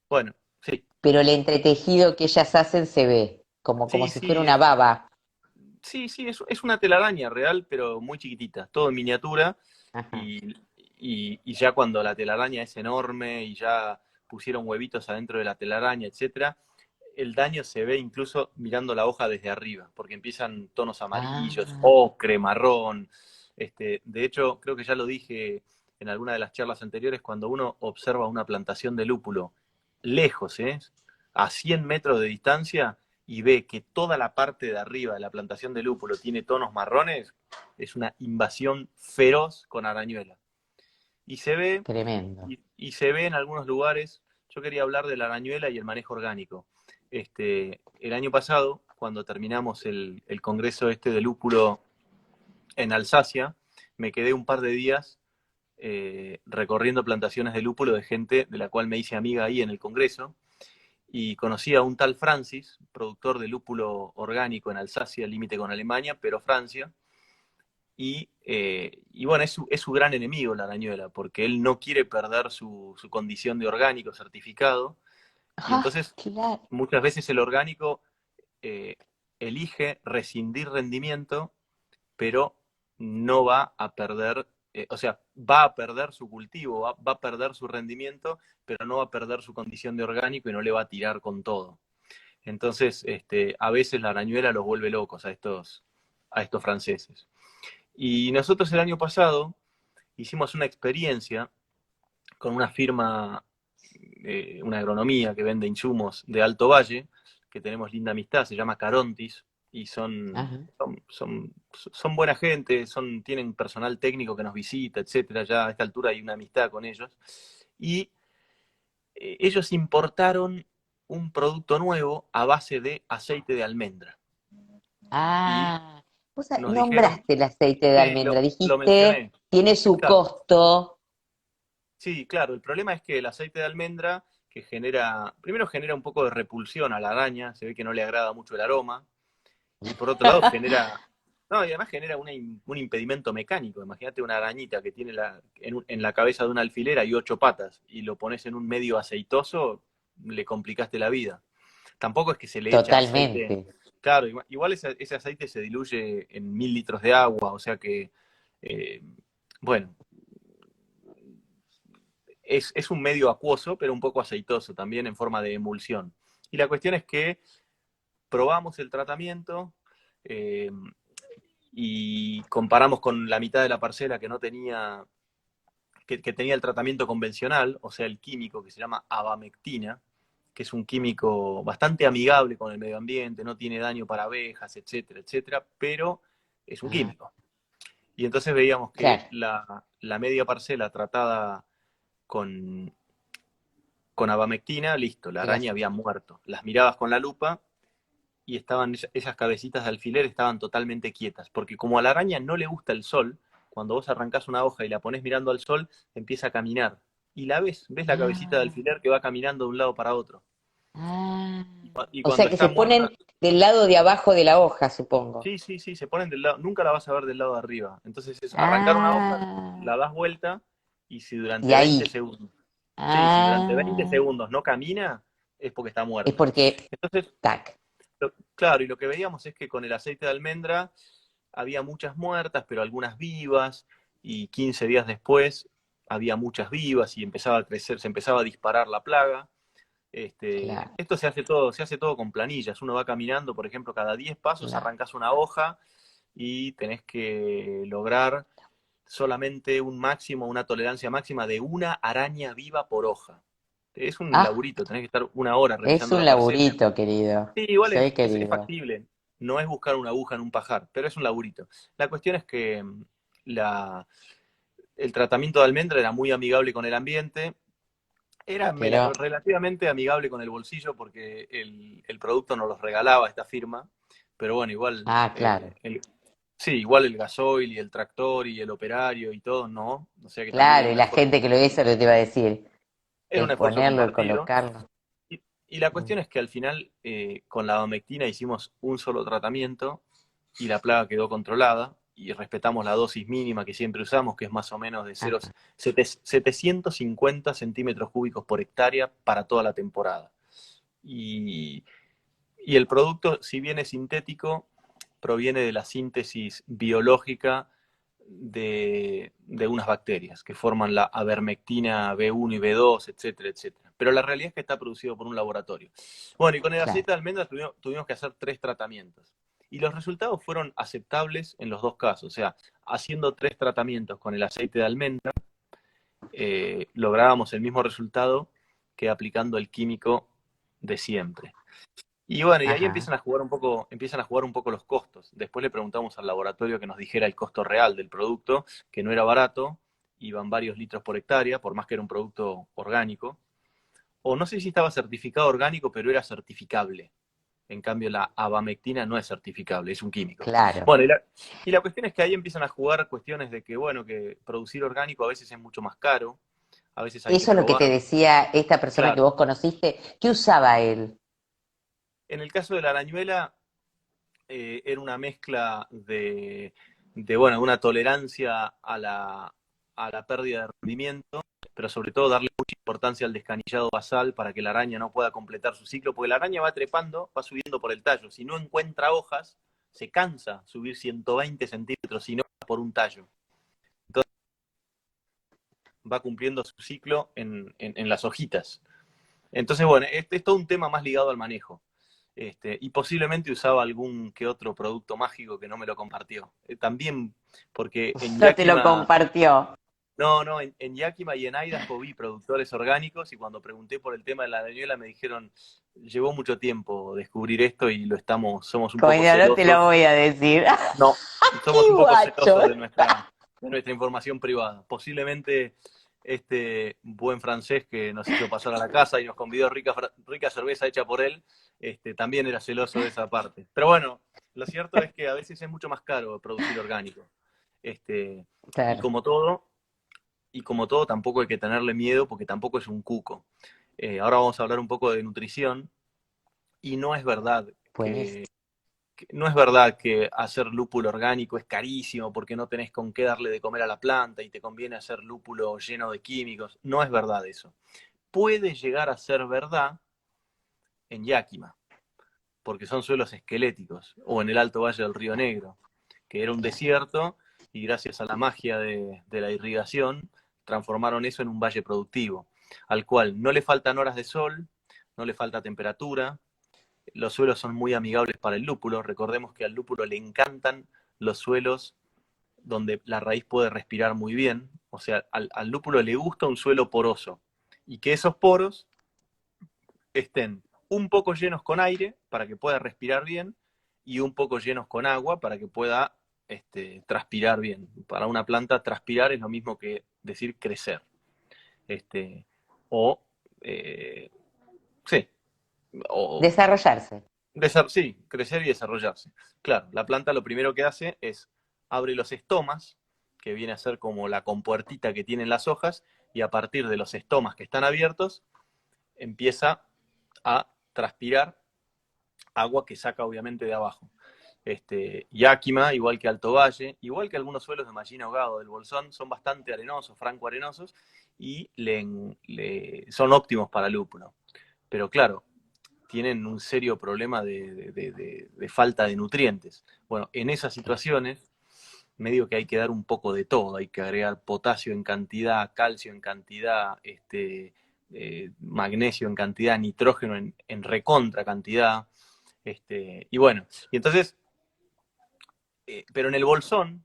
Bueno, sí, Pero el entretejido que ellas hacen se ve, como sí, si fuera sí, una baba. sí, sí, es una telaraña real, pero muy chiquitita, todo en miniatura, Ajá. y, y ya cuando la telaraña es enorme y ya pusieron huevitos adentro de la telaraña, etcétera, el daño se ve incluso mirando la hoja desde arriba, porque empiezan tonos amarillos, Ah, ocre, marrón. De hecho, creo que ya lo dije en alguna de las charlas anteriores, cuando uno observa una plantación de lúpulo lejos, a 100 metros de distancia, y ve que toda la parte de arriba de la plantación de lúpulo tiene tonos marrones, es una invasión feroz con arañuela. Y se ve, tremendo. y se ve en algunos lugares. Yo quería hablar de la arañuela y el manejo orgánico. El año pasado, cuando terminamos el congreso de lúpulo en Alsacia, me quedé un par de días recorriendo plantaciones de lúpulo de gente de la cual me hice amiga ahí en el congreso, y conocí a un tal Francis, productor de lúpulo orgánico en Alsacia, límite con Alemania, pero Francia. Y bueno, es su gran enemigo la arañuela, porque él no quiere perder su condición de orgánico certificado, y Ah, entonces claro. muchas veces el orgánico eh, elige rescindir rendimiento, pero no va a perder, o sea, va a perder su cultivo, va a perder su rendimiento, pero no va a perder su condición de orgánico y no le va a tirar con todo. Entonces, a veces la arañuela los vuelve locos a estos franceses. Y nosotros el año pasado hicimos una experiencia con una firma, una agronomía que vende insumos de Alto Valle, que tenemos linda amistad, se llama Carontis, y Ajá. son buena gente, tienen personal técnico que nos visita, etcétera. Ya a esta altura hay una amistad con ellos. Y ellos importaron un producto nuevo a base de aceite de almendra. Y Ah, nos dijeron, nombraste el aceite de sí, almendra, lo dijiste, mencioné, tiene su claro. costo. Sí, claro, el problema es que el aceite de almendra, primero genera un poco de repulsión a la araña, se ve que no le agrada mucho el aroma, y por otro lado no, y además genera un impedimento mecánico. Imagínate una arañita que tiene en la cabeza de una alfilera y 8 patas, y lo pones en un medio aceitoso, le complicaste la vida. Tampoco es que se le echa aceite. Totalmente. Claro, igual ese aceite se diluye en 1000 litros de agua, o sea que, eh, bueno, es un medio acuoso, pero un poco aceitoso también en forma de emulsión. Y la cuestión es que probamos el tratamiento eh, y comparamos con la mitad de la parcela que no tenía, que tenía el tratamiento convencional, o sea, el químico que se llama abamectina, que es un químico bastante amigable con el medio ambiente, no tiene daño para abejas, etcétera, etcétera, pero es un Ah, químico. Y entonces veíamos que claro. la media parcela tratada con, con abamectina, listo, la araña había muerto. Las mirabas con la lupa y esas cabecitas de alfiler estaban totalmente quietas, porque como a la araña no le gusta el sol, cuando vos arrancás una hoja y la pones mirando al sol, empieza a caminar. Y ves la cabecita de Ah, alfiler que va caminando de un lado para otro. ah. Y O cuando sea que está se muerta, ponen del lado de abajo de la hoja, supongo. sí, sí, sí, se ponen del lado, nunca la vas a ver del lado de arriba. Entonces es arrancar una hoja, Ah, la das vuelta, y si y durante 20 ahí. segundos, sí, si durante 20 Ah, segundos no camina, es porque está es muerta. porque, Entonces, tac. claro, y lo que veíamos es que con el aceite de almendra había muchas muertas, pero algunas vivas, y 15 días después había muchas vivas y empezaba a crecer, se empezaba a disparar la plaga. Claro, Esto se hace todo con planillas. Uno va caminando, por ejemplo, cada 10 pasos claro. arrancas una hoja y tenés que lograr solamente una tolerancia máxima de una araña viva por hoja. Es un Ah, laburito, tenés que estar una hora es revisando un la parcela. laburito, querido. Sí, igual Sí, es querido. factible. No es buscar una aguja en un pajar, pero es un laburito. La cuestión es que la, el tratamiento de almendra era muy amigable con el ambiente, era Pero, relativamente amigable con el bolsillo porque el producto nos lo regalaba esta firma, pero bueno, igual, claro. sí, igual el gasoil y el tractor y el operario y todo, no. O sea que también Claro, y la gente que lo hizo, lo te iba a decir. era un El esfuerzo ponerlo, el compartido. colocarlo. Y la Mm. cuestión es que al final, con la abamectina hicimos un solo tratamiento y la plaga quedó controlada y respetamos la dosis mínima que siempre usamos, que es más o menos de Ajá. 750 centímetros cúbicos por hectárea para toda la temporada. Y, y el producto, si bien es sintético, proviene de la síntesis biológica de unas bacterias que forman la avermectina B1 y B2, etcétera, etcétera. Pero la realidad es que está producido por un laboratorio. Bueno, y con el Claro. aceite de almendra tuvimos que hacer 3 tratamientos. Y los resultados fueron aceptables en los dos casos. O sea, haciendo 3 tratamientos con el aceite de almendra, lográbamos el mismo resultado que aplicando el químico de siempre. Y bueno, y ahí Ajá. empiezan a jugar un poco los costos. Después le preguntamos al laboratorio que nos dijera el costo real del producto, que no era barato, iban varios litros por hectárea, por más que era un producto orgánico. O no sé si estaba certificado orgánico, pero era certificable. En cambio, la abamectina no es certificable, es un químico. Claro. Bueno, y la cuestión es que ahí empiezan a jugar cuestiones de que, bueno, que producir orgánico a veces es mucho más caro, a veces hay que Eso es lo que te probar. decía esta persona que Claro. vos conociste. ¿Qué usaba él? En el caso de la arañuela, era una mezcla bueno, una tolerancia a la pérdida de rendimiento, pero sobre todo darle mucha importancia al descanillado basal para que la araña no pueda completar su ciclo, porque la araña va trepando, va subiendo por el tallo. Si no encuentra hojas, se cansa subir 120 centímetros, si no por un tallo. Entonces va cumpliendo su ciclo en las hojitas. Entonces, bueno, es todo un tema más ligado al manejo. Y posiblemente usaba algún que otro producto mágico que no me lo compartió. También porque en No te lo Yakima, compartió. No, en Yakima y en Idaho vi productores orgánicos y cuando pregunté por el tema de la arañuela me dijeron, llevó mucho tiempo descubrir esto y somos un poco Coño, no te lo celosos. voy a decir. No, somos ¡Qué un poco guacho! celosos de nuestra información privada. Posiblemente este buen francés que nos hizo pasar a la casa y nos convidó rica cerveza hecha por él, también era celoso de esa parte. Pero bueno, lo cierto es que a veces es mucho más caro producir orgánico. Y Claro, como todo, tampoco hay que tenerle miedo porque tampoco es un cuco. Ahora vamos a hablar un poco de nutrición y no es verdad pues. no es verdad que hacer lúpulo orgánico es carísimo porque no tenés con qué darle de comer a la planta y te conviene hacer lúpulo lleno de químicos. No es verdad eso. Puede llegar a ser verdad en Yakima, porque son suelos esqueléticos, o en el Alto Valle del Río Negro, que era un desierto y gracias a la magia de la irrigación transformaron eso en un valle productivo, al cual no le faltan horas de sol, no le falta temperatura, los suelos son muy amigables para el lúpulo. Recordemos que al lúpulo le encantan los suelos donde la raíz puede respirar muy bien. O sea, al lúpulo le gusta un suelo poroso y que esos poros estén un poco llenos con aire para que pueda respirar bien y un poco llenos con agua para que pueda transpirar bien. Para una planta transpirar es lo mismo que decir crecer. Este, o, sí, o Desarrollarse. Sí, crecer y desarrollarse. Claro, la planta lo primero que hace es abre los estomas, que viene a ser como la compuertita que tienen las hojas, y a partir de los estomas que están abiertos, empieza a transpirar agua que saca obviamente de abajo. Yakima, igual que Alto Valle, igual que algunos suelos de Mallina Ahogado del Bolsón, son bastante arenosos, franco arenosos, y son óptimos para el lúpulo. Pero claro, tienen un serio problema de falta de nutrientes. Bueno, en esas situaciones, medio que hay que dar un poco de todo, hay que agregar potasio en cantidad, calcio en cantidad, magnesio en cantidad, nitrógeno en recontra cantidad, y bueno, y entonces, pero en el Bolsón,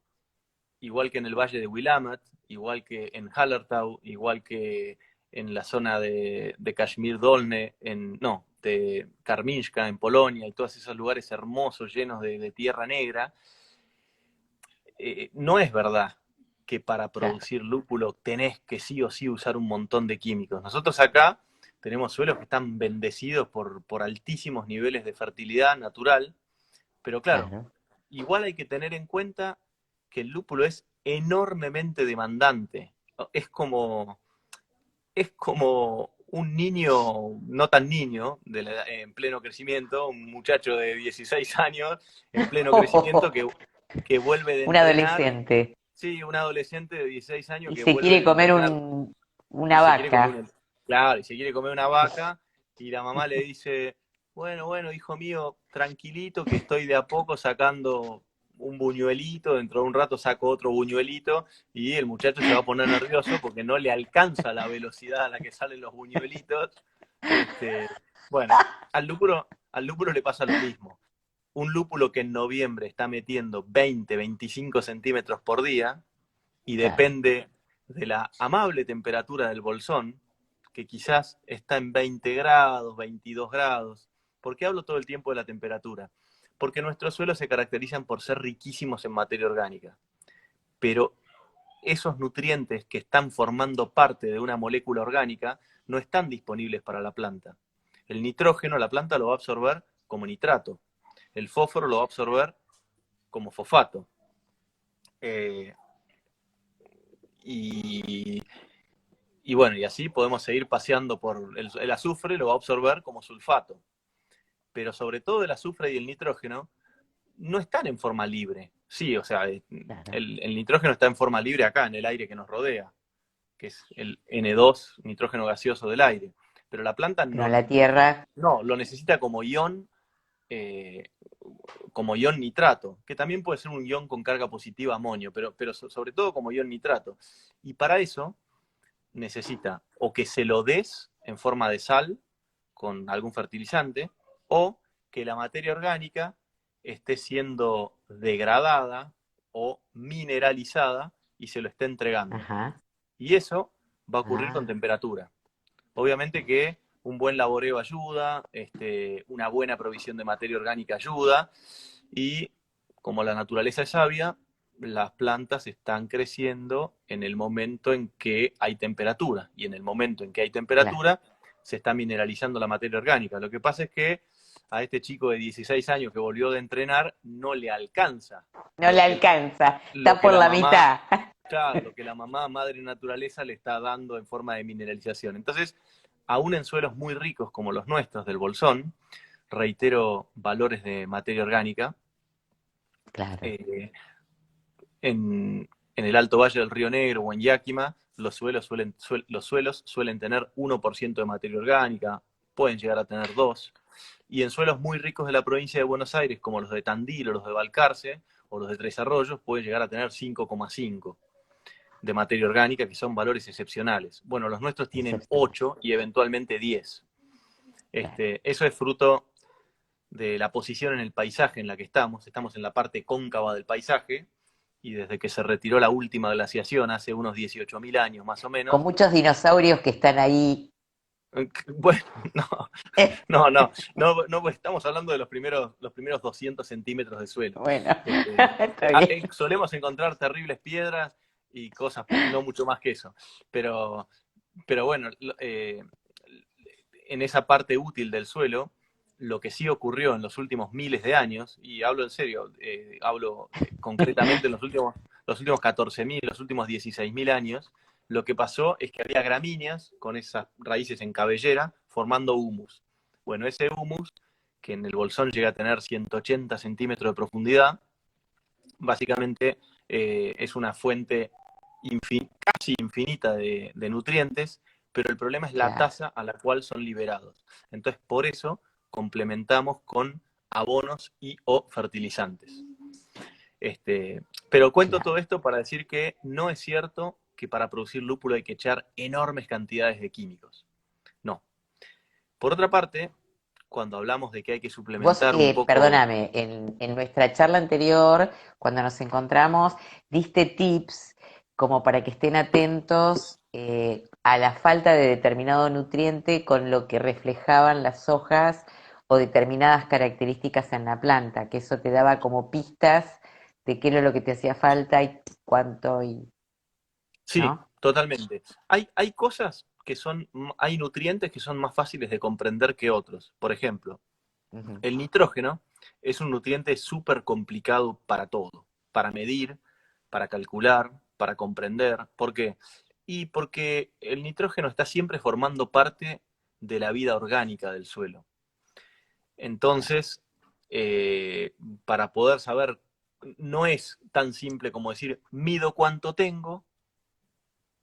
igual que en el Valle de Willamette, igual que en Hallertau, igual que en la zona de Kashmir Dolne, no, de Karminska en Polonia y todos esos lugares hermosos llenos de tierra negra, no es verdad que para Claro. producir lúpulo tenés que sí o sí usar un montón de químicos. Nosotros acá tenemos suelos que están bendecidos por altísimos niveles de fertilidad natural, pero claro, Claro. igual hay que tener en cuenta que el lúpulo es enormemente demandante. Es como un niño, no tan niño, en pleno crecimiento, un muchacho de 16 años en pleno crecimiento que vuelve de Un entrenar. adolescente. Sí, un adolescente de 16 años Y que se vuelve quiere de comer entrenar una y se quiere comer vaca. claro, y se quiere comer una vaca y la mamá le dice, bueno, hijo mío, tranquilito que estoy de a poco sacando un buñuelito, dentro de un rato saco otro buñuelito y el muchacho se va a poner nervioso porque no le alcanza la velocidad a la que salen los buñuelitos. Bueno, al lúpulo le pasa lo mismo. Un lúpulo que en noviembre está metiendo 20, 25 centímetros por día, y Claro. depende de la amable temperatura del bolsón, que quizás está en 20 grados, 22 grados. ¿Por qué hablo todo el tiempo de la temperatura? Porque nuestros suelos se caracterizan por ser riquísimos en materia orgánica, pero esos nutrientes que están formando parte de una molécula orgánica no están disponibles para la planta. El nitrógeno la planta lo va a absorber como nitrato, el fósforo lo va a absorber como fosfato. Eh, y, Y bueno, y así podemos seguir paseando por el azufre, lo va a absorber como sulfato. Pero sobre todo el azufre y el nitrógeno no están en forma libre. Sí, o sea, Claro. el nitrógeno está en forma libre acá, en el aire que nos rodea, que es el N2, nitrógeno gaseoso del aire. Pero la planta Pero no, la tierra, no lo necesita eh, como ion nitrato, que también puede ser un ion con carga positiva amonio, pero sobre todo como ion nitrato. Y para eso necesita o que se lo des en forma de sal con algún fertilizante, o que la materia orgánica esté siendo degradada o mineralizada y se lo esté entregando. ajá. Y eso va a ocurrir con Ah, temperatura. Obviamente que un buen laboreo ayuda, una buena provisión de materia orgánica ayuda, y como la naturaleza es sabia, las plantas están creciendo en el momento en que hay temperatura, y en el momento en que hay claro. temperatura se está mineralizando la materia orgánica. Lo que pasa es que a este chico de 16 años que volvió de entrenar no le alcanza No le alcanza, lo está que por la la mamá, mitad. claro, lo que la mamá, madre naturaleza, le está dando en forma de mineralización. Entonces, aún en suelos muy ricos como los nuestros del Bolsón, reitero valores de materia orgánica, Claro, eh, en el Alto Valle del Río Negro o en Yakima, los suelos suelen tener 1% de materia orgánica, pueden llegar a tener 2%, y en suelos muy ricos de la provincia de Buenos Aires, como los de Tandil o los de Balcarce, o los de Tres Arroyos, pueden llegar a tener 5,5 de materia orgánica, que son valores excepcionales. Bueno, los nuestros tienen excepcional. 8 y eventualmente 10. Claro, Eso es fruto de la posición en el paisaje en la que estamos en la parte cóncava del paisaje, y desde que se retiró la última glaciación hace unos 18.000 años más o con menos, muchos dinosaurios que están ahí. bueno, no, pues estamos hablando de los primeros 200 centímetros de suelo. Bueno, Este, está bien. solemos encontrar terribles piedras y cosas, no mucho más que eso, pero, pero bueno, en esa parte útil del suelo, lo que sí ocurrió en los últimos miles de años, y hablo en serio, hablo concretamente en los últimos 14.000, los últimos 16.000 años, lo que pasó es que había gramíneas con esas raíces en cabellera formando humus. Bueno, ese humus, que en el bolsón llega a tener 180 centímetros de profundidad, básicamente es una fuente casi infinita de nutrientes, pero el problema es la Claro, tasa a la cual son liberados. Entonces, por eso complementamos con abonos y o fertilizantes. Pero cuento claro. todo esto para decir que no es cierto que para producir lúpulo hay que echar enormes cantidades de químicos. No. Por otra parte, cuando hablamos de que hay que Vos, suplementar un poco. perdóname, en nuestra charla anterior, cuando nos encontramos, diste tips como para que estén atentos a la falta de determinado nutriente con lo que reflejaban las hojas o determinadas características en la planta, que eso te daba como pistas de qué era lo que te hacía falta y cuánto, Sí, ¿no? totalmente. Hay cosas hay nutrientes que son más fáciles de comprender que otros. Por ejemplo, Ujú. el nitrógeno es un nutriente súper complicado para todo, para medir, para calcular, para comprender. ¿Por qué? Y porque el nitrógeno está siempre formando parte de la vida orgánica del suelo. Claro, Entonces, eh, para poder saber, no es tan simple como decir, mido cuánto tengo,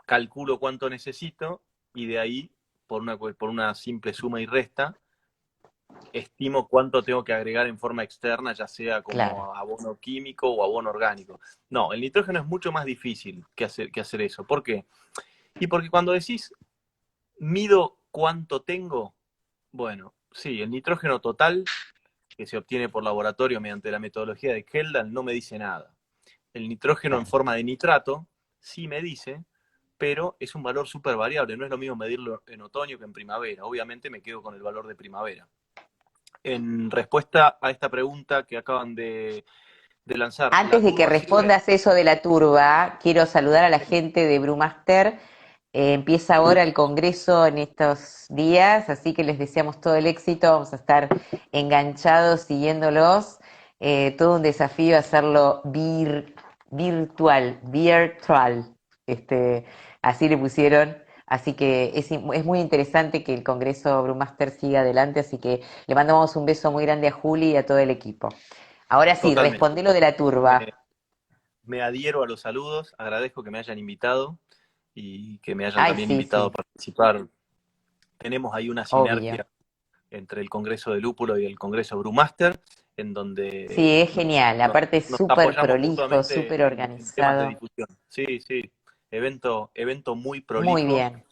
calculo cuánto necesito, y de ahí, por una simple suma y resta, estimo cuánto tengo que agregar en forma externa, ya sea claro, como abono químico o abono orgánico. No, el nitrógeno es mucho más difícil que hacer eso. ¿Por qué? Y porque cuando decís, mido cuánto tengo, bueno, sí, el nitrógeno total que se obtiene por laboratorio mediante la metodología de Kjeldahl no me dice nada. El nitrógeno en claro. forma de nitrato sí me dice, pero es un valor súper variable. No es lo mismo medirlo en otoño que en primavera. Obviamente me quedo con el valor de primavera. En respuesta a esta pregunta que acaban de lanzar, ¿la Antes de que turba sirve? respondas eso de la turba, quiero saludar a la gente de Brumaster. Empieza ahora el congreso en estos días, así que les deseamos todo el éxito. Vamos a estar enganchados siguiéndolos. Todo un desafío hacerlo virtual. Este, así le pusieron. Así que es muy interesante que el congreso Brumaster siga adelante. Así que le mandamos un beso muy grande a Juli y a todo el equipo. Ahora sí, Totalmente. respondé lo de la Me, turba. me adhiero a los saludos, agradezco que me hayan invitado y que me hayan Ay, también sí, invitado a sí, participar. Tenemos ahí una obvio. sinergia entre el Congreso de Lúpulo y el Congreso Brewmaster, en Sí, donde es genial. nos, Aparte, es nos súper apoyamos prolijo, mutuamente súper en temas de organizado. difusión. Sí, sí, evento muy Muy prolijo bien.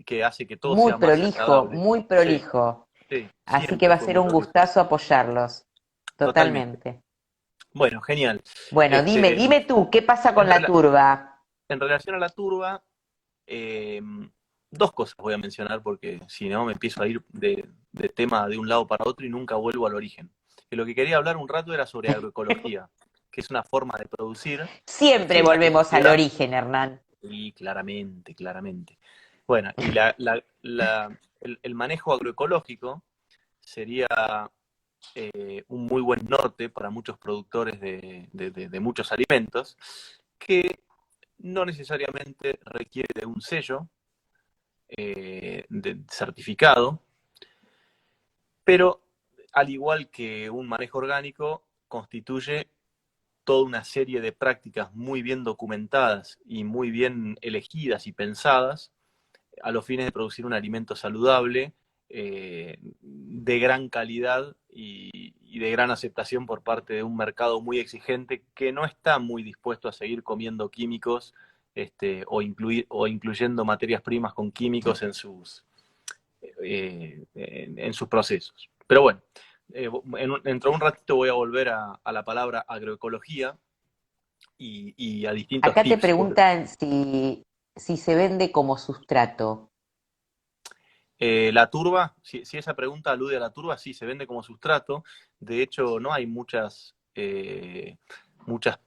que hace que todo sea más agradable. Muy Sí, prolijo. sí, Así que siempre va a fue ser muy un prolijo. gustazo apoyarlos. Totalmente. Totalmente. Bueno, genial. Bueno, Este, dime tú, ¿qué pasa con en, la rela- turba? en relación a la turba, Dos cosas voy a mencionar porque si no me empiezo a ir de tema de un lado para otro y nunca vuelvo al origen. Que lo que quería hablar un rato era sobre agroecología, que es una forma de producir Siempre en la que volvemos al sociedad... origen, Hernán. Y claramente, claramente. Bueno, y el manejo agroecológico sería un muy buen norte para muchos productores de muchos alimentos, que no necesariamente requiere de un sello de certificado, pero al igual que un manejo orgánico, constituye toda una serie de prácticas muy bien documentadas y muy bien elegidas y pensadas a los fines de producir un alimento saludable, de gran calidad y de gran aceptación por parte de un mercado muy exigente que no está muy dispuesto a seguir comiendo químicos o incluyendo materias primas con químicos en sus procesos. Pero bueno, dentro de un ratito voy a volver a la palabra agroecología y a distintos Acá te tips. preguntan si se vende como sustrato. La turba, si esa pregunta alude a la turba, sí, se vende como sustrato. De hecho, no hay muchas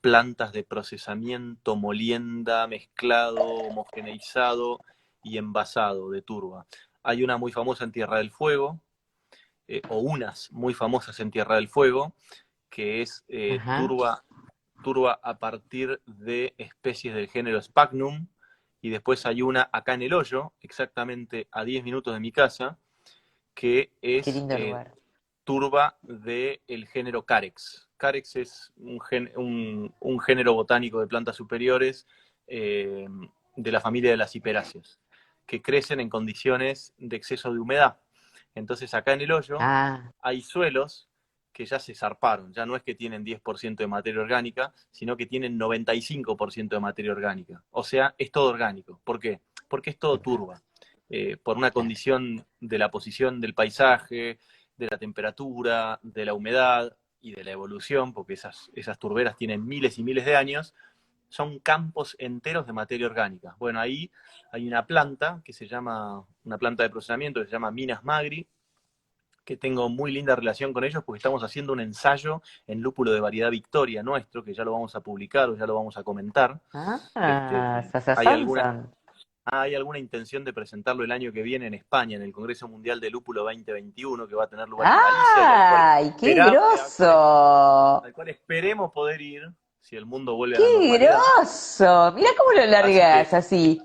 plantas de procesamiento, molienda, mezclado, homogeneizado y envasado de turba. Hay una muy famosa en Tierra del Fuego, o unas muy famosas en Tierra del Fuego, que es Ajá. turba a partir de especies del género Sphagnum, y después hay una acá en el hoyo, exactamente a 10 minutos de mi casa, que Qué es lindo lugar. turba del género Carex. Carex es un género botánico de plantas superiores eh, de la familia de las hiperáceas, que crecen en condiciones de exceso de humedad. Entonces acá en el hoyo Ah, hay suelos que ya se zarparon, ya no es que tienen 10% de materia orgánica, sino que tienen 95% de materia orgánica. O sea, es todo orgánico. ¿Por qué? Porque es todo turba. Por una claro. condición de la posición del paisaje, de la temperatura, de la humedad y de la evolución, porque esas turberas tienen miles y miles de años, son campos enteros de materia orgánica. Bueno, ahí hay una planta una planta de procesamiento que se llama Minas Magri, que tengo muy linda relación con ellos porque estamos haciendo un ensayo en lúpulo de variedad Victoria nuestro, que ya lo vamos a publicar o ya lo vamos a comentar. Ah, Sasa Hay alguna, Samson. hay alguna intención de presentarlo el año que viene en España, en el Congreso Mundial de Lúpulo 2021, que va a tener lugar en Galicia y ¡Ay, qué grosso! al cual esperemos poder ir si el mundo vuelve a la ¡Qué normalidad. grosso! Mirá cómo lo Así que largas así.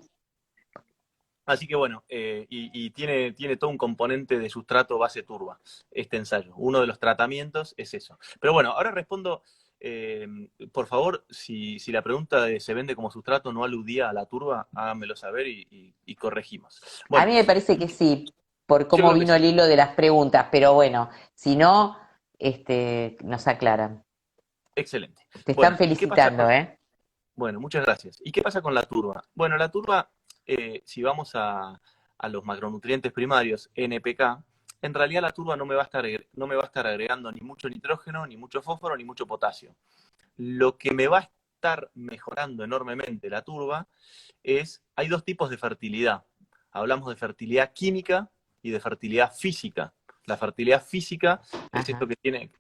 Así que bueno, y tiene todo un componente de sustrato base turba, este ensayo. Uno de los tratamientos es eso. Pero bueno, ahora respondo, eh, por favor, si la pregunta de se vende como sustrato no aludía a la turba, háganmelo saber y corregimos. A Bueno, mí me parece que sí, por yo cómo creo que vino el sí. hilo de las preguntas, pero bueno, si no, nos aclaran. Excelente. Te están Bueno, ¿y qué pasa felicitando, con... ¿eh? Bueno, muchas gracias. ¿Y qué pasa con la turba? Bueno, la turba, si vamos a los macronutrientes primarios, NPK, en realidad la turba no me va a estar agregando ni mucho nitrógeno, ni mucho fósforo, ni mucho potasio. Lo que me va a estar mejorando enormemente la turba hay dos tipos de fertilidad. Hablamos de fertilidad química y de fertilidad física. La fertilidad física es Ajá.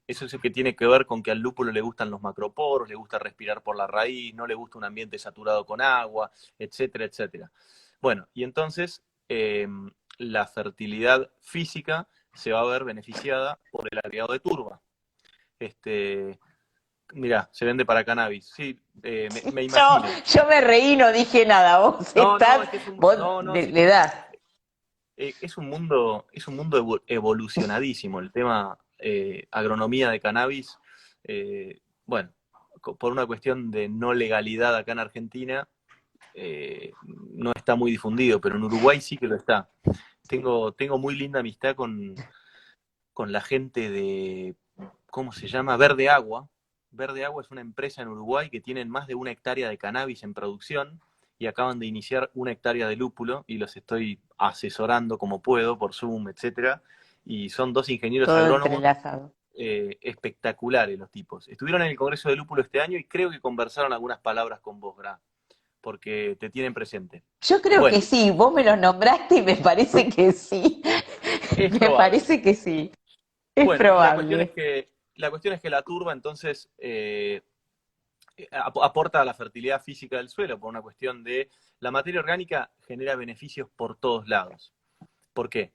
eso es lo que tiene que ver con que al lúpulo le gustan los macroporos, le gusta respirar por la raíz, no le gusta un ambiente saturado con agua, etcétera, etcétera. Bueno, y entonces la fertilidad física se va a ver beneficiada por el agregado de turba. Este, Mirá, se vende para cannabis. Sí, me Yo, imagino. yo me reí, no dije nada. Vos No, no, estás, es que es un, vos no, no, sí, le das. es un mundo evolucionadísimo. El tema agronomía de cannabis, bueno, por una cuestión de no legalidad acá en Argentina, no está muy difundido, pero en Uruguay sí que lo está. Tengo muy linda amistad con la gente de, ¿cómo se llama? Verde Agua. Verde Agua es una empresa en Uruguay que tienen más de 1 hectárea de cannabis en producción y acaban de iniciar 1 hectárea de lúpulo y los estoy asesorando como puedo por Zoom, etcétera. Y son dos ingenieros Todo agrónomos entrelazado. espectaculares los tipos. Estuvieron en el Congreso de Lúpulo este año y creo que conversaron algunas palabras con vos, Gra. porque te tienen presente. Yo creo que Bueno, sí, vos me los nombraste y me parece que sí. es Me probable. parece que sí, es Bueno, y probable. la cuestión es que la turba entonces aporta a la fertilidad física del suelo por una cuestión de la materia orgánica genera beneficios por todos lados. ¿Por qué?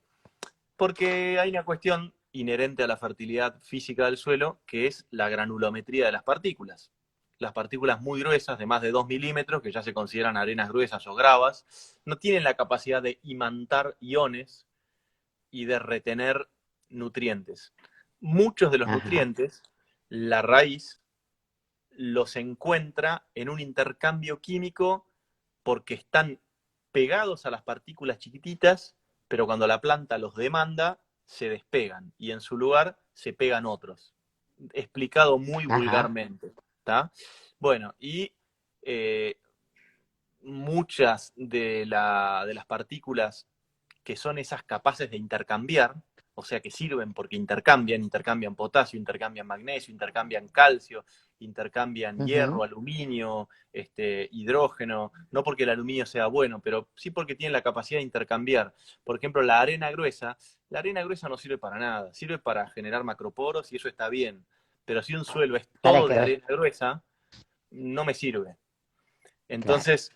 Porque hay una cuestión inherente a la fertilidad física del suelo, que es la granulometría de las partículas. Las partículas muy gruesas, de más de 2 milímetros, que ya se consideran arenas gruesas o gravas, no tienen la capacidad de imantar iones y de retener nutrientes. Muchos de los Ajá, nutrientes, la raíz los encuentra en un intercambio químico porque están pegados a las partículas chiquititas, pero cuando la planta los demanda, se despegan y en su lugar se pegan otros. Explicado muy ajá, vulgarmente. ¿Tá? Bueno, y muchas de las partículas que son esas capaces de intercambiar, o sea que sirven porque intercambian potasio, intercambian magnesio, intercambian calcio, intercambian hierro, ujú, aluminio, hidrógeno, no porque el aluminio sea bueno, pero sí porque tiene la capacidad de intercambiar. Por ejemplo, la arena gruesa no sirve para nada, sirve para generar macroporos y eso está bien, pero si un suelo es para todo que de arena gruesa, no me sirve. claro, Entonces,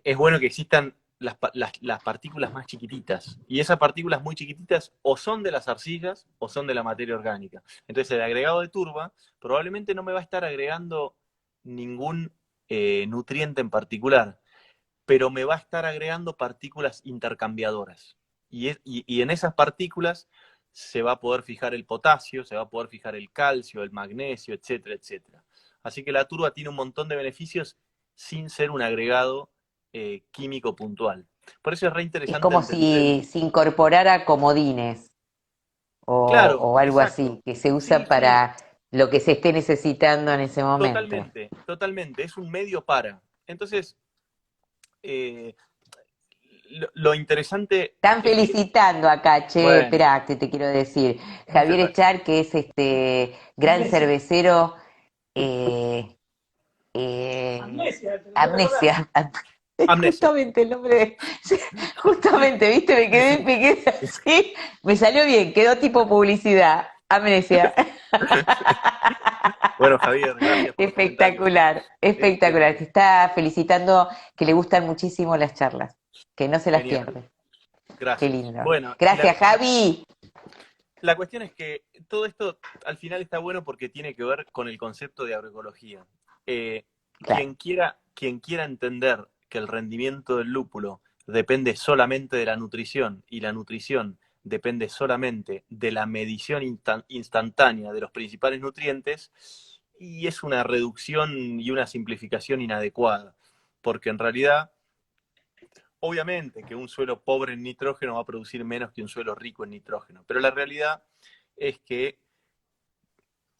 es bueno que existan las partículas más chiquititas. Y esas partículas muy chiquititas o son de las arcillas o son de la materia orgánica. Entonces, el agregado de turba probablemente no me va a estar agregando ningún nutriente en particular, pero me va a estar agregando partículas intercambiadoras. Y en esas partículas se va a poder fijar el potasio, se va a poder fijar el calcio, el magnesio, etcétera, etcétera. Así que la turba tiene un montón de beneficios sin ser un agregado químico puntual. Por eso es re es interesante como entender el... si se incorporara comodines Claro, o algo exacto. así, que se usa Sí, sí, para lo que se esté necesitando en ese momento. totalmente, totalmente. Es un medio para. Entonces, eh, lo interesante Están es que, felicitando acá, che, bueno, esperá, que te quiero decir. muchas Javier gracias. Echar, que es este gran cervecero, eh, Amnesia. Amnesia. Justamente el nombre de... sí, justamente, viste, me quedé así, me salió bien, quedó tipo publicidad. Amnesia. Bueno, Javier, gracias por los comentarios. Espectacular, espectacular. Te Este, está felicitando que le gustan muchísimo las charlas, que no se las genial, pierde. Qué gracias. lindo. Bueno, y Gracias, Javi. la cuestión es que todo esto al final está bueno porque tiene que ver con el concepto de agroecología. Eh, Claro. quien quiera entender que el rendimiento del lúpulo depende solamente de la nutrición y la nutrición depende solamente de la medición instantánea de los principales nutrientes, y es una reducción y una simplificación inadecuada, porque en realidad obviamente que un suelo pobre en nitrógeno va a producir menos que un suelo rico en nitrógeno, pero la realidad es que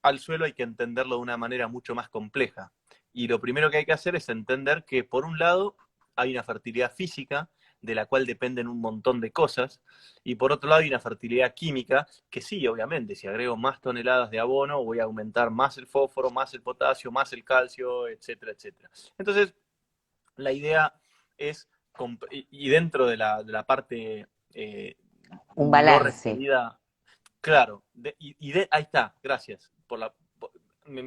al suelo hay que entenderlo de una manera mucho más compleja. Y lo primero que hay que hacer es entender que, por un lado, hay una fertilidad física de la cual dependen un montón de cosas, y por otro lado hay una fertilidad química que sí, obviamente, si agrego más toneladas de abono, voy a aumentar más el fósforo, más el potasio, más el calcio, etcétera, etcétera. Entonces, la idea es, y dentro de la parte Un no balance. referida, claro, ahí está, gracias,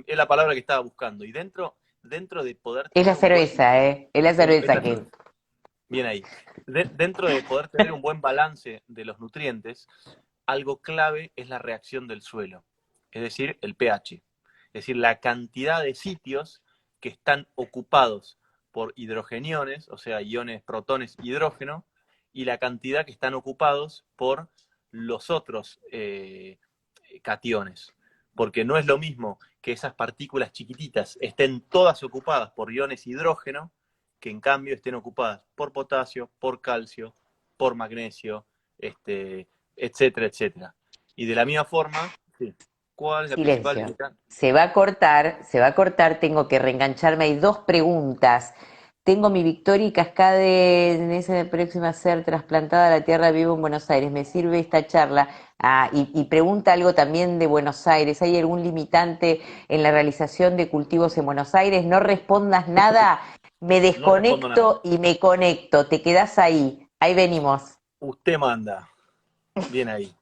es la palabra que estaba buscando, y dentro de poder Es la tener un buen, cerveza, ¿eh? Es la es cerveza la que... cerveza, bien ahí, dentro de poder tener un buen balance de los nutrientes, algo clave es la reacción del suelo, es decir, el pH, es decir, la cantidad de sitios que están ocupados por hidrogeniones, o sea, iones, protones, hidrógeno, y la cantidad que están ocupados por los otros cationes. Porque no es lo mismo que esas partículas chiquititas estén todas ocupadas por iones hidrógeno, que en cambio estén ocupadas por potasio, por calcio, por magnesio, etcétera, etcétera. Y de la misma forma, sí. ¿Cuál es la principal Silencio. limitante? Se va a cortar, tengo que reengancharme. Hay dos preguntas. Tengo mi Victoria y Cascade en esa próxima a ser trasplantada a la tierra, vivo en Buenos Aires. ¿Me sirve esta charla? Ah, y pregunta algo también de Buenos Aires. ¿Hay algún limitante en la realización de cultivos en Buenos Aires? No respondas nada Me No respondo nada. desconecto y me conecto. Te quedás ahí. Ahí venimos. Usted manda. Bien ahí.